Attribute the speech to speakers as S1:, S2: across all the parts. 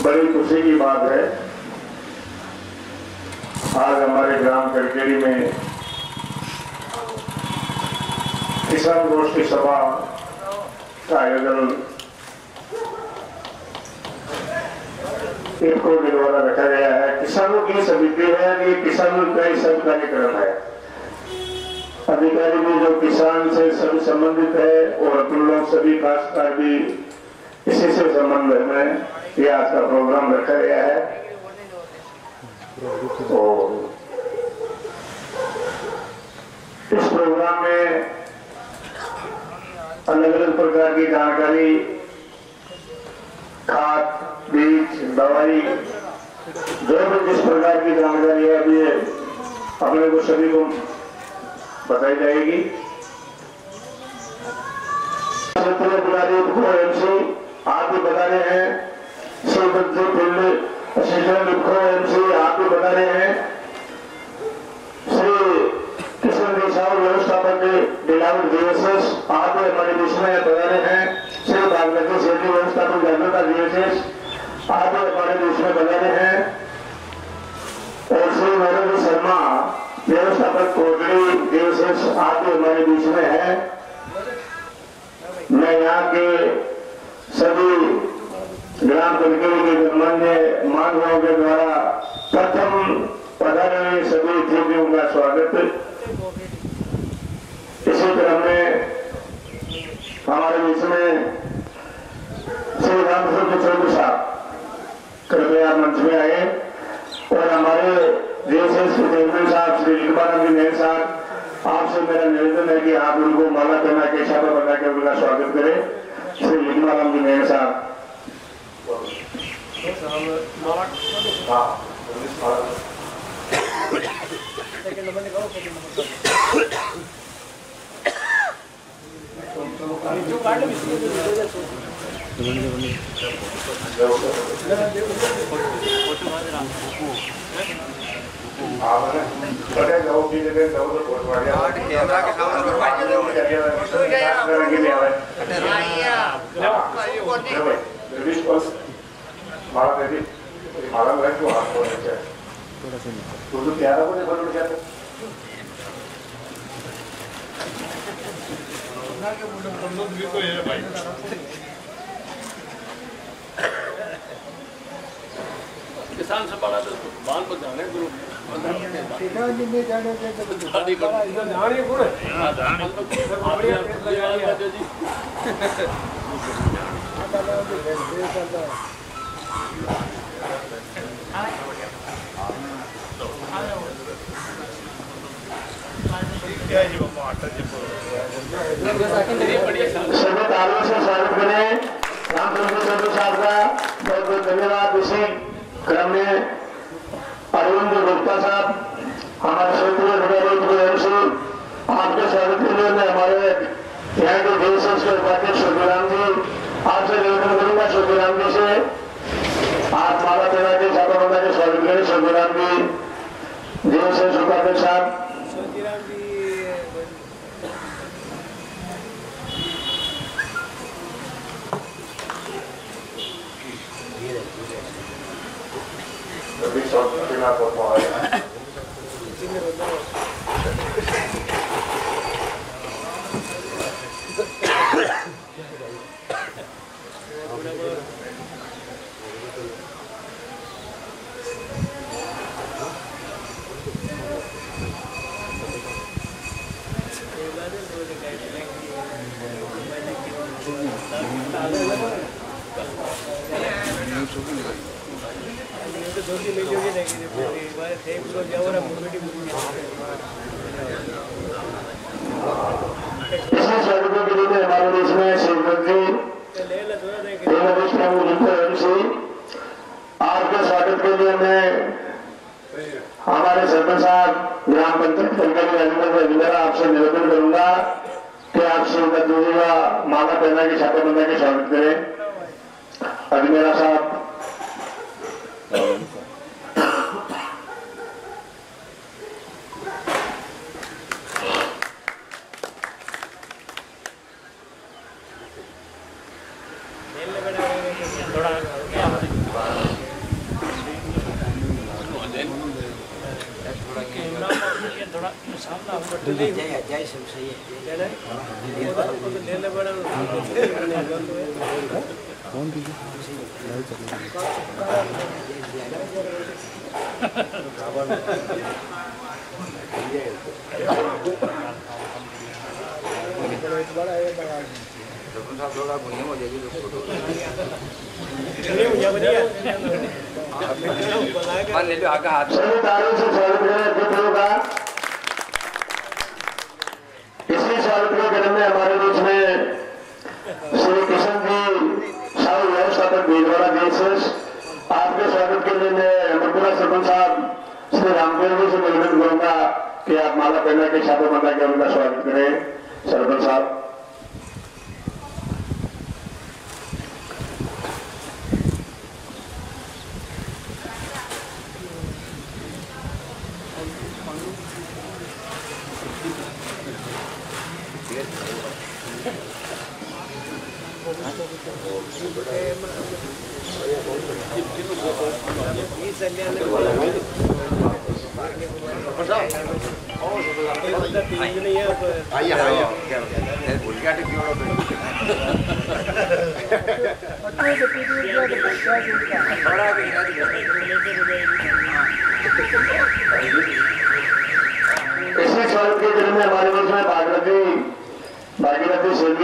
S1: बड़ी खुशी की बात है, आज हमारे ग्राम करकेड़ी में किसान गोष्ठी सभा का आयोजन इनको के द्वारा रखा गया है। किसानों की समिति है, ये किसानों का ही सब कार्यक्रम है। अधिकारी भी जो किसान से सभी संबंधित है और अपन लोग सभी काश्तकार भी इसी से संबंध में ये आज का प्रोग्राम रखा गया है। तो इस प्रोग्राम में अलग अलग प्रकार की जानकारी, खाद, बीज, दवाई, जो भी जिस प्रकार की जानकारी है अभी अपने को सभी को बताई जाएगी। आप भी बता रहे हैं, आप भी बता रहे हैं, श्री किशन देसाई व्यवस्थापक डिलावट DSS आप भी हमारे बीच में बता रहे हैं, श्री बागमती सेठी व्यवस्थापक जागरूकता DSS आप भी हमारे बीच में बता रहे हैं, और श्री नरेंद्र शर्मा व्यवस्थापक कोटड़ी DSS आप भी हमारे बीच में है। मैं यहाँ के सभी ग्राम करकेड़ी के गणमान्य मानवों के द्वारा प्रथम पधारे हुए सभी अतिथियों का स्वागत। इसी क्रम में हमारे बीच में श्री रामचंद्र चौधरी साहब कृपया मंच में आए, और हमारे DSS के चेयरमैन साहब श्री लिखबानंद साहब, आपसे मेरा निवेदन है कि आप उनको माला पहना के शाबा बना के उनका स्वागत करें। श्री लिखबानंद साहब
S2: कैमरा के
S3: किसान से बड़ा तो बाल को जाने गुरु
S2: किसान जी में जाने के तो जाने गुरु हां जाने जी
S1: सभी तालियों से स्वागत करें रामचंद्र चौधरी साहब का। बहुत बहुत धन्यवाद। इसी क्रम में अरविंद गुप्ता साहब हमारे क्षेत्रीय MC आपके स्वागत के लिए मैं हमारे यहाँ के DSS के उपाध्यक्ष शोभीराम जी आपसे निवेदन करूंगा, शोभीराम जी से आप माला पहना के छापा बंदा के स्वागत करें। शोभीराम जी DSS उपाध्यक्ष साहब हमारे देश में आपके स्वागत के लिए मैं हमारे सरपंच साहब ग्राम पंचायत आपसे निवेदन करूंगा कि आप श्रीमती जी का माला पहना के छापा बंदा के स्वागत करें। अजमेरा साहब
S3: थोड़ा
S1: सभी तारों से स्वागत करें पुत्रों का। इसी स्वागत के क्रम में हमारे बीच में श्री कृष्ण जी साहु व्यवस्थापक भीलवाड़ा देश आपके स्वागत के लिए मैं मथुरा सरपंच साहब श्री रामदेव जी से निवेदन करूंगा कि आप माला पहना के छापे बंधा के उनका स्वागत करें। सरपंच साहब इसी स्वागत के क्रम में हमारे बीच में भागीरथी सिंह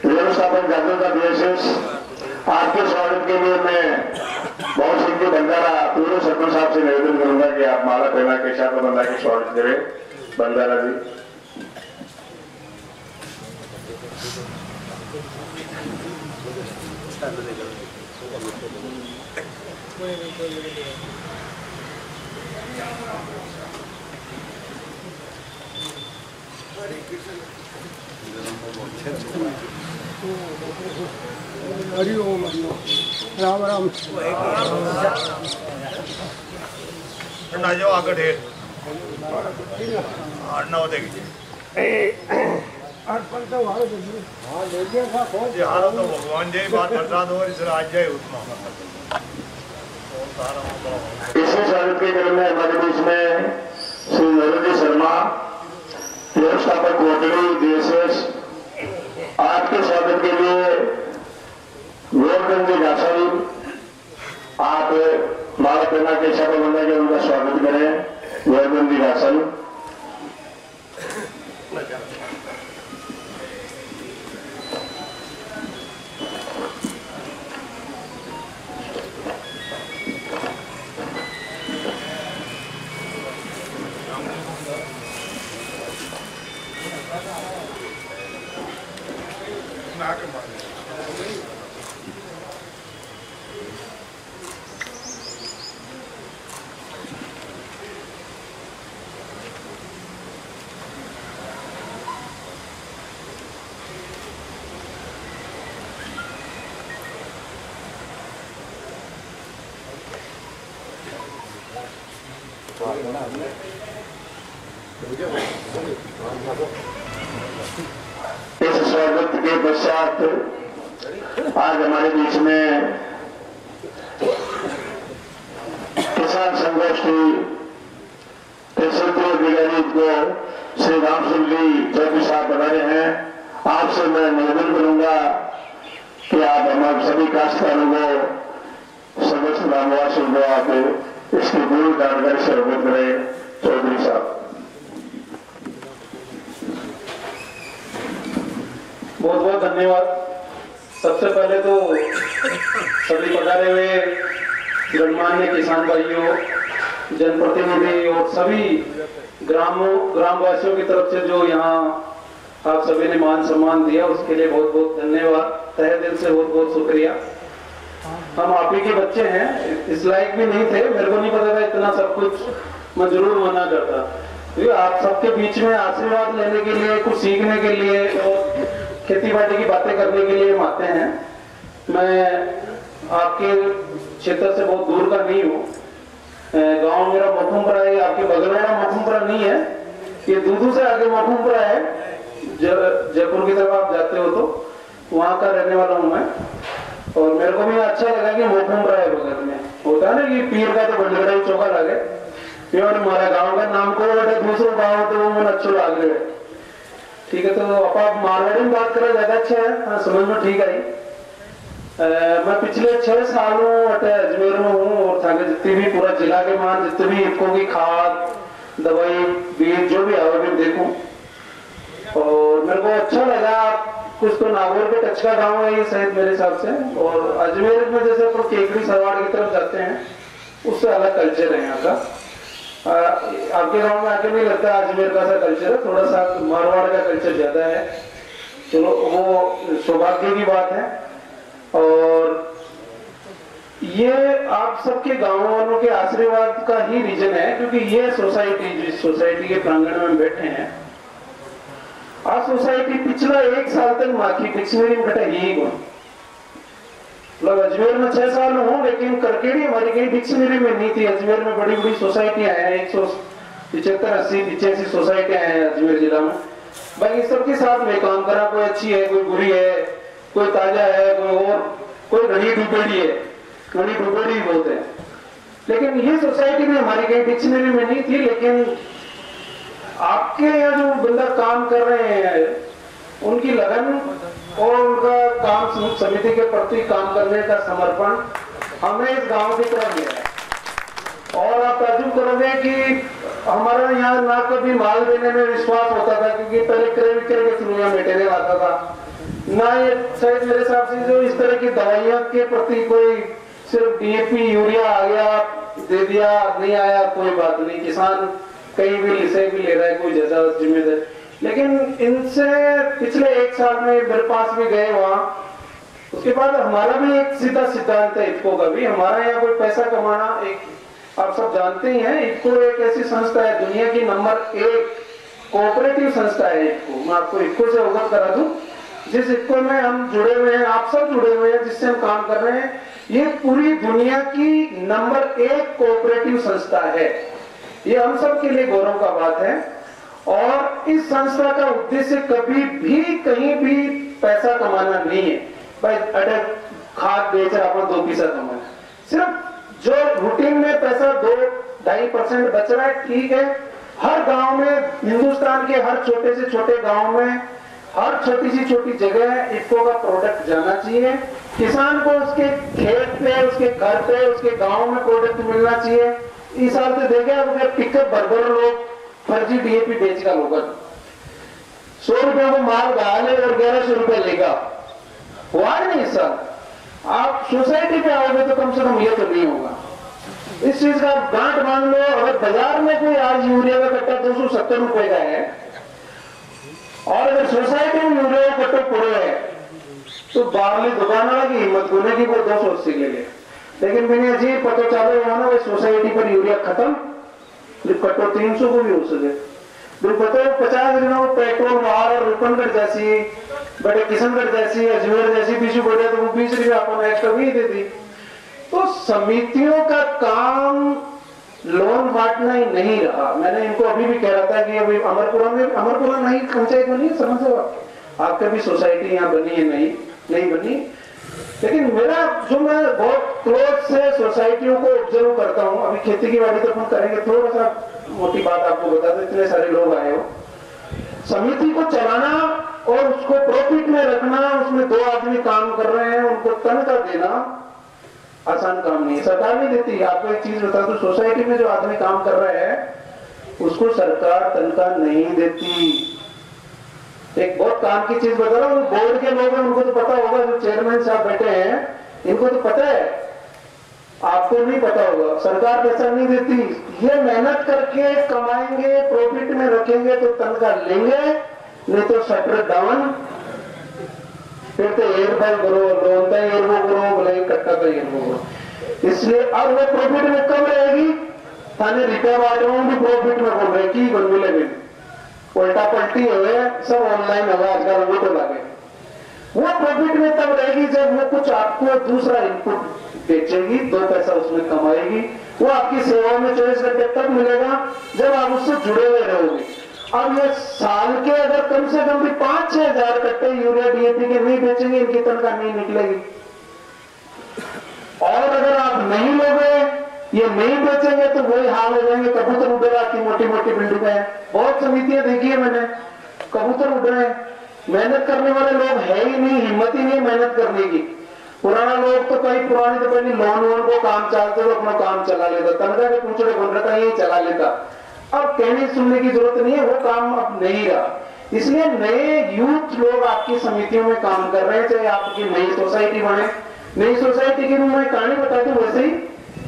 S1: व्यवस्थापन जागरूकता विशेष आपके स्वागत के लिए मैं बहुत सिंह बंजारा पूर्व सरपंच साहब से निवेदन करूंगा कि आप माला पहना के साथ बंदा के स्वागत करें। बंजारा जी
S2: हरिओम राम राम
S4: ना जाओ आगे ढेर ना हो देगी हारो तो भगवान जी बात प्रसाद हो इस राज जय उतना।
S1: इसी स्वागत के क्रम में हमारे बीच में श्री नरेंद्र शर्मा व्यवस्थापक कोटली DSS आपके स्वागत के लिए गोवर्धन जी घासल आप माला पहना के छापा बंधा के उनका स्वागत करें। गोवर्धन जी घासल इस स्वागत के पश्चात आज हमारे बीच में किसान संगोष्ठी क्षेत्रीय अधिकारी को श्री राम सिंह जी चौधरी साहब बना रहे हैं। आपसे मैं निवेदन करूंगा कि आप हमारे सभी काश्तकारों को समस्त ग्रामवासियों को आप इसकी पूरी जानकारी से अवगत करें। चौधरी साहब
S5: बहुत बहुत धन्यवाद। सबसे पहले तो सभी पधारे हुए गणमान्य किसान भाइयों, जनप्रतिनिधि और सभी ग्रामवासियों की तरफ से जो यहाँ आप सभी ने मान सम्मान दिया उसके लिए बहुत बहुत धन्यवाद। तहे दिल से बहुत बहुत शुक्रिया। हम आप ही के बच्चे हैं, इस लायक भी नहीं थे, मेरे को नहीं पता था इतना सब कुछ मैं जरूर मना करता। तो आप सबके बीच में आशीर्वाद लेने के लिए, कुछ सीखने के लिए और खेती बाड़ी की बातें करने के लिए हम आते हैं। मैं आपके क्षेत्र से बहुत दूर का नहीं हूँ। गांव मेरा मखुमपुरा है, आपके बगल वाला मखुमपुरा नहीं है, ये दूधू से आगे मखुमपुरा है। जयपुर की तरफ आप जाते हो तो वहां का रहने वाला हूँ मैं। और मेरे को भी अच्छा लगा कि मखुमपुरा है बगल में। होता है ना कि पीर का तो बंडगढ़ाई चौका लगे, ये हमारा गांव का नाम को बेटा दूसरों गाँव तो वो मन अच्छो लाग रहे है। ठीक है, तो आप मारवाड़ी में बात करें ज्यादा अच्छा है। हाँ, समझ में ठीक आई। मैं पिछले 6 सालों अजमेर में हूँ और था जितनी भी पूरा जिला के मान जितने भी इनको की खाद दवाई बीज जो भी आवे देखूं और मेरे को अच्छा लगा। कुछ तो नागौर के टच का गाँव है ये शायद मेरे हिसाब से, और अजमेर में जैसे अपन केकड़ी सरवाड़ की तरफ जाते हैं उससे अलग कल्चर है यहाँ का। आपके गांव में आके नहीं लगता अजमेर का सा कल्चर है, थोड़ा सा मारवाड़ का कल्चर ज्यादा है। चलो वो सौभाग्य की बात है। और ये आप सबके गांव वालों के आशीर्वाद का ही रीजन है, क्योंकि ये सोसाइटी जिस सोसाइटी के प्रांगण में बैठे हैं, आज सोसाइटी पिछला 1 साल तक माखी डिक्शनरी में घटा ही मतलब अजमेर में 6 साल हूँ, लेकिन करकेड़ी हमारी कहीं डिक्शनरी में नहीं थी। अजमेर में बड़ी बड़ी सोसाइटियां हैं, 175, 80, 85 सोसाइटियां हैं अजमेर जिला में। बाकी सबके साथ में काम करा, कोई अच्छी है, कोई बुरी है, कोई ताजा है, कोई घड़ी डुबेड़ी है, घड़ी डुबेड़ी बोलते हैं। लेकिन ये सोसाइटी में हमारी कहीं डिक्शनरी में नहीं थी। लेकिन आपके यहाँ जो बंदा काम कर रहे हैं उनकी लगन और उनका काम समिति के प्रति काम करने का समर्पण हमें इस गांव की तरफ मिला है। और आप ताजुब करोगे कि हमारा यहाँ ना कभी माल देने में विश्वास होता था, क्योंकि पहले क्रय विक्रय के थ्रू यहाँ मटेरियल आता था, ना ये शायद मेरे हिसाब से जो इस तरह की दवाइयों के प्रति कोई सिर्फ डीएपी यूरिया आ गया दे दिया, नहीं आया कोई बात नहीं, किसान कहीं भी लिसे भी ले रहा है, कोई जैसा जिम्मेदार। लेकिन इनसे पिछले 1 साल में मेरे पास भी गए वहां, उसके बाद हमारा भी एक सीधा सिद्धांत है इफको का भी। हमारा यहाँ कोई पैसा कमाना, एक आप सब जानते ही हैं, इफको एक ऐसी संस्था है, दुनिया की नंबर 1 कोऑपरेटिव संस्था है इफको। मैं आपको इफको से अवगत करा दूं, जिस इफको में हम जुड़े हुए हैं, आप सब जुड़े हुए हैं, जिससे हम काम कर रहे हैं, ये पूरी दुनिया की नंबर 1 कोऑपरेटिव संस्था है। ये हम सब के लिए गौरव का बात है। और इस संस्था का उद्देश्य कभी भी कहीं भी पैसा कमाना नहीं है। भाई अगर खाद बेच रहा अपन 2 पैसा कमाना, सिर्फ जो रूटीन में पैसा 2-2.5% बच रहा है, ठीक है। हर गांव में, हिंदुस्तान के हर छोटे से छोटे गांव में, हर छोटी सी छोटी जगह इफको का प्रोडक्ट जाना चाहिए। किसान को उसके खेत पे, उसके घर पे, उसके गांव में प्रोडक्ट मिलना चाहिए। इस साल से देखे अब पिकअप भर लोग फर्जी डीएपी बेचकर लोगों 100 रुपए को माल डाले और 1100 रुपए लेगा, हुआ नहीं इस साल। आप सोसाइटी पे आओगे तो कम से कम ये तो नहीं होगा। इस चीज का गांठ बांध लो। अगर बाजार में कोई आज यूरिया का कट्टा 270 रुपए का है और अगर सोसाइटी में यूरिया का कट्टा पड़े है तो बाहरली दुकान वाला की हिम्मत होने की वो 280 ले ले। लेकिन मैंने अजीब पता चालू हुआ ना, सोसाइटी पर यूरिया खत्म, कट्टो 300 को भी हो सके। पता है 50 दिनों में पेट्रोल बाहर और रूपनगढ़ जैसी, बड़े किशनगढ़ जैसी, अजमेर जैसी बीच बढ़े तो वो 20 रुपये अपन एक्स्ट्रा भी देती। तो समितियों का काम लोन बांटना ही नहीं रहा। मैंने इनको अभी भी कह रहा था कि अभी अमरपुरा नहीं पंचायत बनी, समझो आपके भी सोसाइटी यहाँ बनी है, नहीं बनी। लेकिन मेरा जो मैं बहुत क्लोज से सोसाइटियों को ऑब्जर्व करता हूँ, अभी खेती की बाड़ी तो अपन करेंगे, थोड़ा सा मोटी बात आपको बता दो, इतने सारे लोग आए हो। समिति को चलाना और उसको प्रॉफिट में रखना, उसमें 2 आदमी काम कर रहे हैं, उनको तनख्वाह देना आसान काम नहीं, सरकार नहीं देती। आपको एक चीज बता दो, सोसाइटी में जो आदमी काम कर रहे हैं उसको सरकार तनख्वाह नहीं देती। एक बहुत काम की चीज बता रहा हूँ, बोर्ड के लोग हैं उनको तो पता होगा, जो चेयरमैन साहब बैठे हैं इनको तो पता है, आपको नहीं पता होगा। सरकार पैसा नहीं देती, ये मेहनत करके कमाएंगे, प्रॉफिट में रखेंगे तो तनख्वाह लेंगे, नहीं तो शटर डाउन, फिर तो एयरफॉल करो, लोन का एयरवो करो, बोले कट्टा का एयरवो करो। इसलिए अब वो प्रॉफिट में कम रहेगी, थाने रिपेयर वालों भी प्रॉफिट में बोल रहे की मिले भी उल्टा पलटी हुए, सब ऑनलाइन हुआ आजकल, वो तो लगे। वो प्रॉफिट में तब रहेगी जब वो कुछ आपको दूसरा इनपुट बेचेगी, 2 पैसा उसमें कमाएगी। वो आपकी सेवा में 24 घंटे तब मिलेगा जब आप उससे जुड़े हुए रहोगे। अब ये साल के अगर कम से कम भी 5-6 हजार कट्टे यूरिया डीएपी के नहीं बेचेंगे, इनकी तनख्वाह नहीं निकलेगी। और अगर आप नहीं लोगे, ये नहीं बेचेंगे तो वही हाल हो जाएंगे। कबूतर उड़ रहा की मोटी मोटी बिल्डिंग है, बहुत समितियां देखी है मैंने, कबूतर उड़ रहे हैं, मेहनत करने वाले लोग है ही नहीं, हिम्मत ही नहीं मेहनत करने की। पुराना लोग तो कहीं पुरानी तो पहले लोन वोन को काम चलते तो अपना काम चला लेता, तनख्वाह के पूछड़े बन रहा था यही चला लेता। अब कहने सुनने की जरूरत नहीं है, वो काम अब नहीं रहा। इसलिए नए यूथ लोग आपकी समितियों में काम कर रहे हैं, चाहे आपकी नई सोसाइटी बने। नई सोसाइटी की मैं कहानी बता दूं, वैसे ही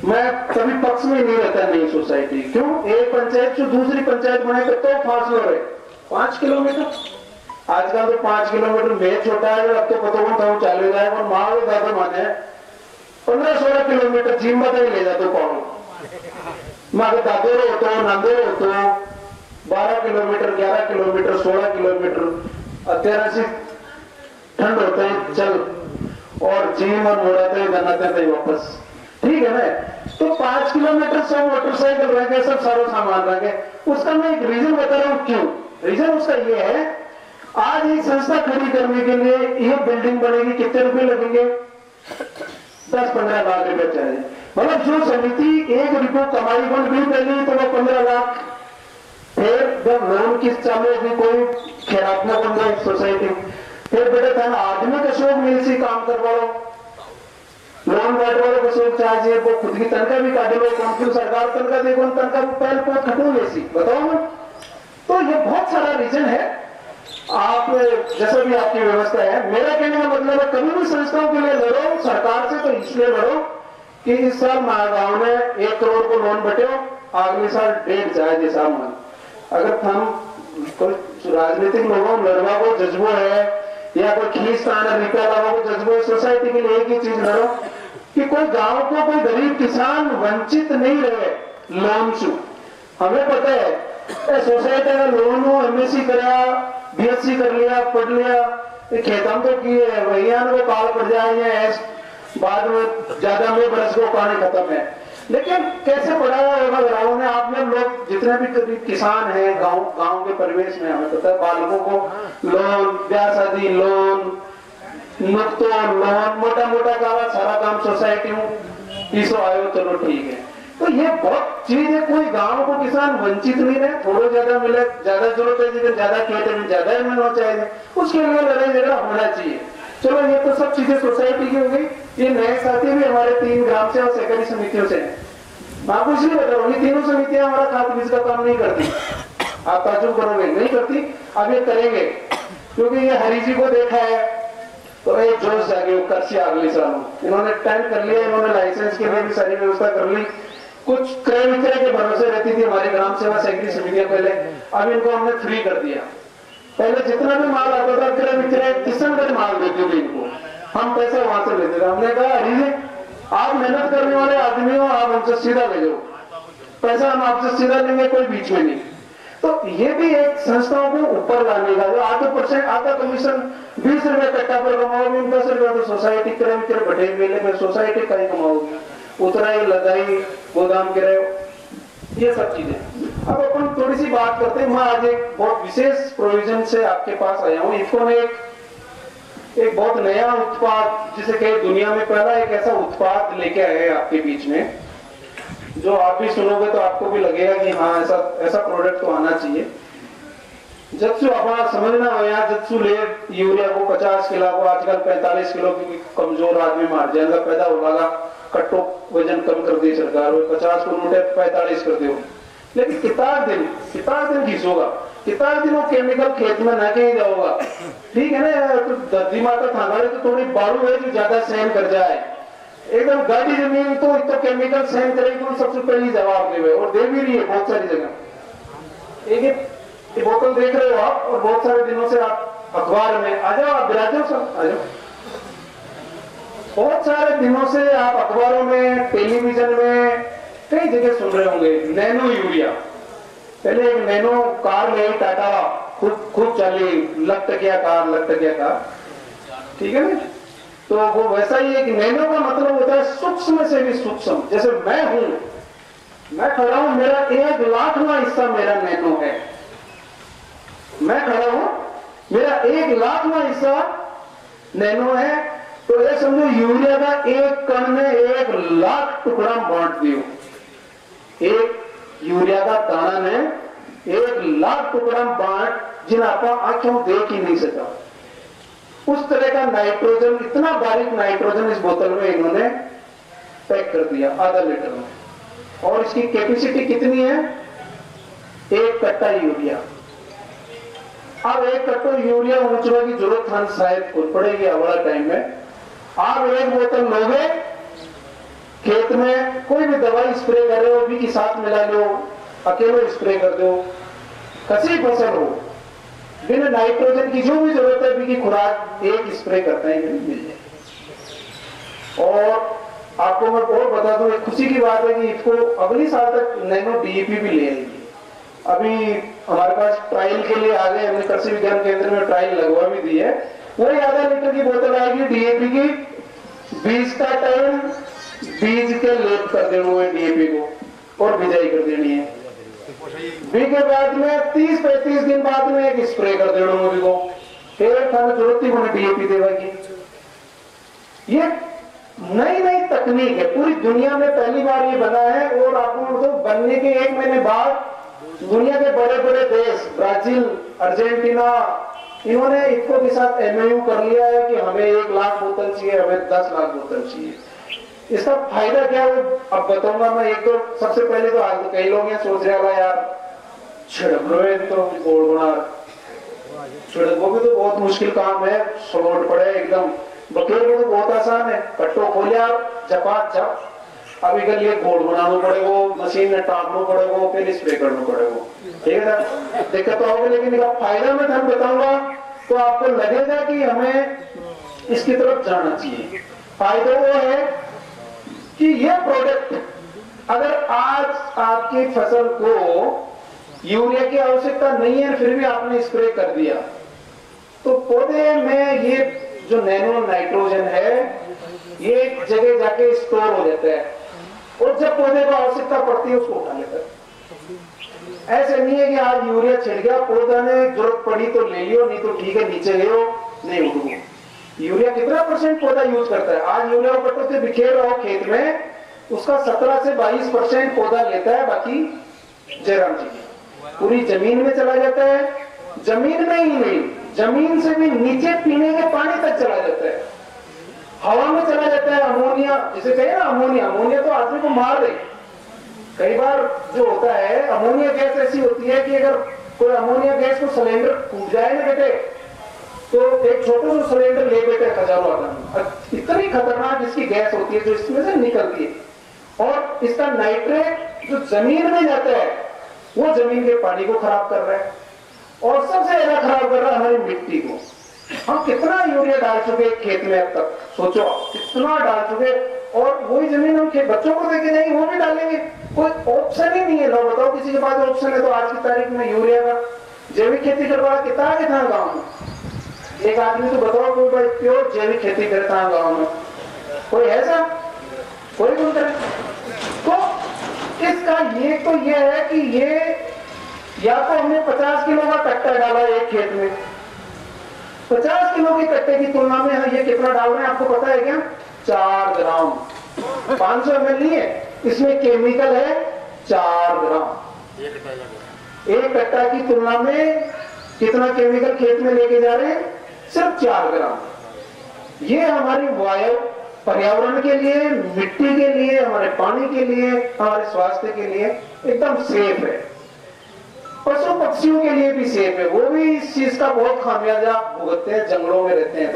S5: मैं कभी पक्ष में नहीं रहता नई सोसाइटी। क्यों? एक पंचायत से दूसरी पंचायत बने तो फासले रहे 5 किलोमीटर। आजकल तो 5 किलोमीटर में छोटा है, अब तो पता नहीं चालू जाए और माँ ज्यादा माने 15-16 किलोमीटर जिम बता ही ले जाते पाऊँ माँ दादो होतो नंदो होतो 12 किलोमीटर 11 किलोमीटर 16 किलोमीटर अत्यार से ठंड होते हैं चल और जिम और मोड़ाते बनाते थे वापस, ठीक है ना। तो 5 किलोमीटर सब मोटरसाइकिल रह गए, सब सारा सामान रह गए। उसका मैं एक रीजन बता रहा हूँ क्यों। रीजन उसका ये है, आज एक संस्था खड़ी करने के लिए ये बिल्डिंग बनेगी, कितने रुपए लगेंगे? 10-15 लाख रुपए चाहिए। मतलब जो समिति 1 रुपये कमाई बन भी पहले तो वो 15 लाख। फिर जब लोन किस्त चालू होगी, कोई खैरात्मक बन जाए सोसाइटी, फिर बेटे था आदमी का शौक मिल सी काम करवा लो, लोन बैठ वालों को शौक चाहिए, वो खुद की तनख्वाह भी काट लो, कौन सरकार तनख्वाह देखो, तनख्वाह पहले बहुत खटू लेसी बताओ ना। तो ये बहुत सारा रीजन है। आप जैसा भी आपकी व्यवस्था है, मेरा कहने का मतलब है कभी भी संस्थाओं के लिए लड़ो सरकार से तो इसलिए लड़ो कि इस साल मायागांव में 1 करोड़ को लोन बटे, अगले साल 1.5 जाए जैसा मन। अगर हम कोई राजनीतिक लोगों लड़वा को जज्बो है या कोई खींचताना रुपया लावा को जज्बो है, सोसाइटी के लिए एक ही चीज लड़ो कि कोई गांव को कोई गरीब किसान वंचित नहीं रहे लोन से। हमें पता है सोसाइटी का लोन हो, एमएससी करा, बीएससी कर लिया, पढ़ लिया, खेतम तो किए वैया को काल पड़ जाए, बाद में ज्यादा में बरस को पानी खत्म है। लेकिन कैसे पढ़ाया होगा गाँव में आपने लोग जितने भी किसान हैं गांव के परिवेश में, हमें पता है बालकों को लोन, ब्याह शादी लोन, नुकतो लोन, मोटा मोटा सारा काम सोसाइटी में पीसो आयो, चलो ठीक है। तो ये बहुत चीज है, कोई गांव को किसान वंचित नहीं रहे, थोड़ा ज्यादा मिले, ज्यादा जरूरत है जिसे ज्यादा खेत में ज्यादा ही मिलना चाहिए, उसके लिए लड़ाई झगड़ा होना चाहिए। चलो ये तो सब चीजें सोसाइटी की हो गई। ये नए साथी भी हमारे 3 ग्राम सेवा सहकारी समितियों से हैं। मैं आपको इसलिए बता रहा हूँ, ये तीनों समितियां हमारा खाद बीज का काम नहीं करती, आप ताजुब करोगे, नहीं करती। अब ये करेंगे क्योंकि ये हरी जी को देखा है तो एक जोश जागे कर्सी अगले साल इन्होंने टेंट कर लिया, इन्होंने लाइसेंस के लिए भी सारी व्यवस्था कर ली। कुछ क्रय विक्रय के भरोसे रहती थी हमारी ग्राम सेवा सहकारी समितियां पहले, अब इनको हमने फ्री कर दिया। पहले जितना भी माल आता था क्रय विक्रय किस्मगत माल देते थे इनको, हम पैसे वहां से लेते थे। हमने कहा हरी जी आप मेहनत करने वाले आदमी हो, आप हमसे सीधा ले जाओ, पैसा हम आपसे सीधा लेंगे, कोई बीच में नहीं। तो ये भी एक संस्थाओं को ऊपर लाने का, जो आधा कमीशन 20 रुपए कट्टा पर कमाओगे, 10 रुपए तो सोसाइटी क्रय विक्रय बढ़े मेले में सोसाइटी का ही कमाओगे, उतराई लगाई गोदाम किराए, ये सब चीजें। अब अपन थोड़ी सी बात करते हैं। मैं आज एक बहुत विशेष प्रोविजन से आपके पास आया हूँ। इफको में एक बहुत नया उत्पाद, जिसे कहे दुनिया में पहला एक ऐसा उत्पाद लेके आए हैं आपके बीच में, जो आप भी सुनोगे तो आपको भी लगेगा कि हाँ ऐसा प्रोडक्ट तो आना चाहिए। जत्सु अपना समझना हो, यहाँ जत्सु ले यूरिया को 50 किलो को आजकल 45 किलो की कमजोर आदमी मार जाएगा, पैदा होगा कट्टो वजन कम कर दी सरकार, 50 को नोटे 45 कर दो। लेकिन कितना दिन घिसोगा, कितना दिनों केमिकल खेत में ना कहीं जाओगा, ठीक है ना। तो दर्दी माता थाना तो थोड़ी बालू है जो ज्यादा सहन कर जाए, एकदम गाड़ी जमीन तो केमिकल सहन करेगी तो सबसे पहले जवाब देवे, और दे भी रही है बहुत सारी जगह। एक ये बोतल देख रहे हो आप, और बहुत सारे दिनों से आप अखबार में आ जाओ, आप बिराजो सब आ जाओ, बहुत सारे दिनों से आप अखबारों में टेलीविजन में कई जगह सुन रहे होंगे नैनो यूरिया। पहले एक नैनो कार ले टाटा खूब चली, लखटकिया कार, ठीक है ना। तो वो वैसा ही एक नैनो का मतलब होता है सूक्ष्म से भी सूक्ष्म। जैसे मैं हूं, मैं खड़ा हूं, मेरा 1 लाखवां हिस्सा मेरा नैनो है। मैं खड़ा हूं, मेरा 1 लाखवां हिस्सा नैनो है। तो ये समझो यूरिया का 1 कण में 1 लाख टुकड़ा बांट दियो, एक यूरिया का दाना ने 1,00,000 टुकड़ा बांट जिन आप आंखों देख ही नहीं सका। उस तरह का नाइट्रोजन, इतना बारीक नाइट्रोजन इस बोतल में इन्होंने पैक कर दिया आधा लीटर में। और इसकी कैपेसिटी कितनी है? 1 कट्टा यूरिया। अब 1 कट्टो यूरिया ऊंचने की जरूरत हम शायद खुद पड़ेगी अगला टाइम में। आप 1 बोतल लोगे, खेत में कोई भी दवाई स्प्रे कर रहे हो भी के साथ मिला लो, अकेले स्प्रे कर दो, कसी फसल हो, बिना नाइट्रोजन की जो भी जरूरत है भी की खुराक एक स्प्रे करता है मिल जाए। और आपको मैं और बता दूं, एक खुशी की बात है कि इसको अगली साल तक नैनो डीएपी भी ले आएगी। अभी हमारे पास ट्रायल के लिए आ गए, हमने कृषि विज्ञान केंद्र में ट्रायल लगवा भी दी है। वही आधा लीटर की बोतल आएगी डीएपी की। बीज का टाइम बीज के लेप कर देना है डीएपी को और बिजाई कर देनी है। बीज के बाद में 30-35 दिन बाद में एक स्प्रे कर देना है को, फिर थाने जरूरत ही होने डीएपी देवा की। ये नई तकनीक है, पूरी दुनिया में पहली बार ये बना है। और आपको तो बनने के 1 महीने बाद दुनिया के बड़े बड़े देश ब्राजील, अर्जेंटीना, इन्होंने इसको के साथ एमओयू कर लिया है कि हमें 1,00,000 बोतल चाहिए, हमें 10,00,000 बोतल चाहिए। इसका फायदा क्या है अब बताऊंगा मैं। एक तो सबसे पहले तो आज कई लोग यहाँ सोच रहे हैं यार छिड़क लो तो गोड़ बना, छिड़को भी तो बहुत मुश्किल काम है, स्लोट पड़े एकदम। बकेर में तो बहुत आसान है, कट्टो खोलिया झपा झप। अभी कल ये घोड़ बनाना पड़ेगा, मशीन में टाँगना पड़ेगा, फिर स्प्रे करना पड़ेगा, ठीक है ना। दिक्कत तो होगी, लेकिन इसका फायदा मैं धन बताऊंगा तो आपको लगेगा कि हमें इसकी तरफ जाना चाहिए। फायदा वो है कि ये प्रोडक्ट अगर आज आपकी फसल को यूरिया की आवश्यकता नहीं है फिर भी आपने स्प्रे कर दिया, तो पौधे में ये जो नैनो नाइट्रोजन है ये एक जगह जाके स्टोर हो जाता है और जब पौधे को आवश्यकता पड़ती है उसको उठा लेता है। ऐसे नहीं है कि आज यूरिया छिड़ गया, पौधा ने जरूरत पड़ी तो ले लियो, नहीं तो ठीक है नीचे गए नहीं उठ गए। यूरिया कितना % पौधा यूज करता है? आज यूरिया पट्टों से बिखेर रहा हो खेत में, उसका 17 से 22% पौधा लेता है, बाकी जयराम जी पूरी जमीन में चला जाता है। जमीन में ही नहीं, जमीन से भी नीचे पीने के पानी तक चला जाता है, हवा में चला जाता है। अमोनिया जिसे कहे ना, अमोनिया तो आदमी को मार दे। कई बार जो होता है अमोनिया गैस ऐसी होती है कि अगर कोई अमोनिया गैस को सिलेंडर फूट जाए ना बेटे, तो एक छोटा सा सिलेंडर ले बेटे हजारों आदमी, इतनी खतरनाक इसकी गैस होती है जो इसमें से निकलती है। और इसका नाइट्रेट जो जमीन में जाता है वो जमीन के पानी को खराब कर रहा है और सबसे ज्यादा खराब कर रहा है हमारी मिट्टी को। हम कितना यूरिया डाल चुके खेत में अब तक, सोचो कितना डाल चुके। और वही जमीन हम बच्चों को देके जाएंगे वो भी डालेंगे, कोई ऑप्शन ही नहीं है। लो बताओ किसी के पास ऑप्शन है तो आज की तारीख में यूरिया का जैविक खेती करवा कितना गाँव में? एक आदमी तो बताओ कोई भाई प्योर जैविक खेती करता है गाँव में? कोई है ऐसा? कोई नहीं करे। तो इसका ये है कि ये या तो हमने 50 किलो का कट्टा डाला एक खेत में, 50 किलो के कट्टे की तुलना में ये कितना डाल रहे हैं आपको पता है क्या? 4 ग्राम। 500 ml नहीं है, इसमें केमिकल है 4 ग्राम। एक कट्टा की तुलना में कितना केमिकल खेत में लेके जा रहे हैं? सिर्फ 4 ग्राम। ये हमारी वायु, पर्यावरण के लिए, मिट्टी के लिए, हमारे पानी के लिए, हमारे स्वास्थ्य के लिए एकदम सेफ है। पशु पक्षियों के लिए भी सेफ है, वो भी इस चीज का बहुत खामियाजा भुगतते हैं, जंगलों में रहते हैं।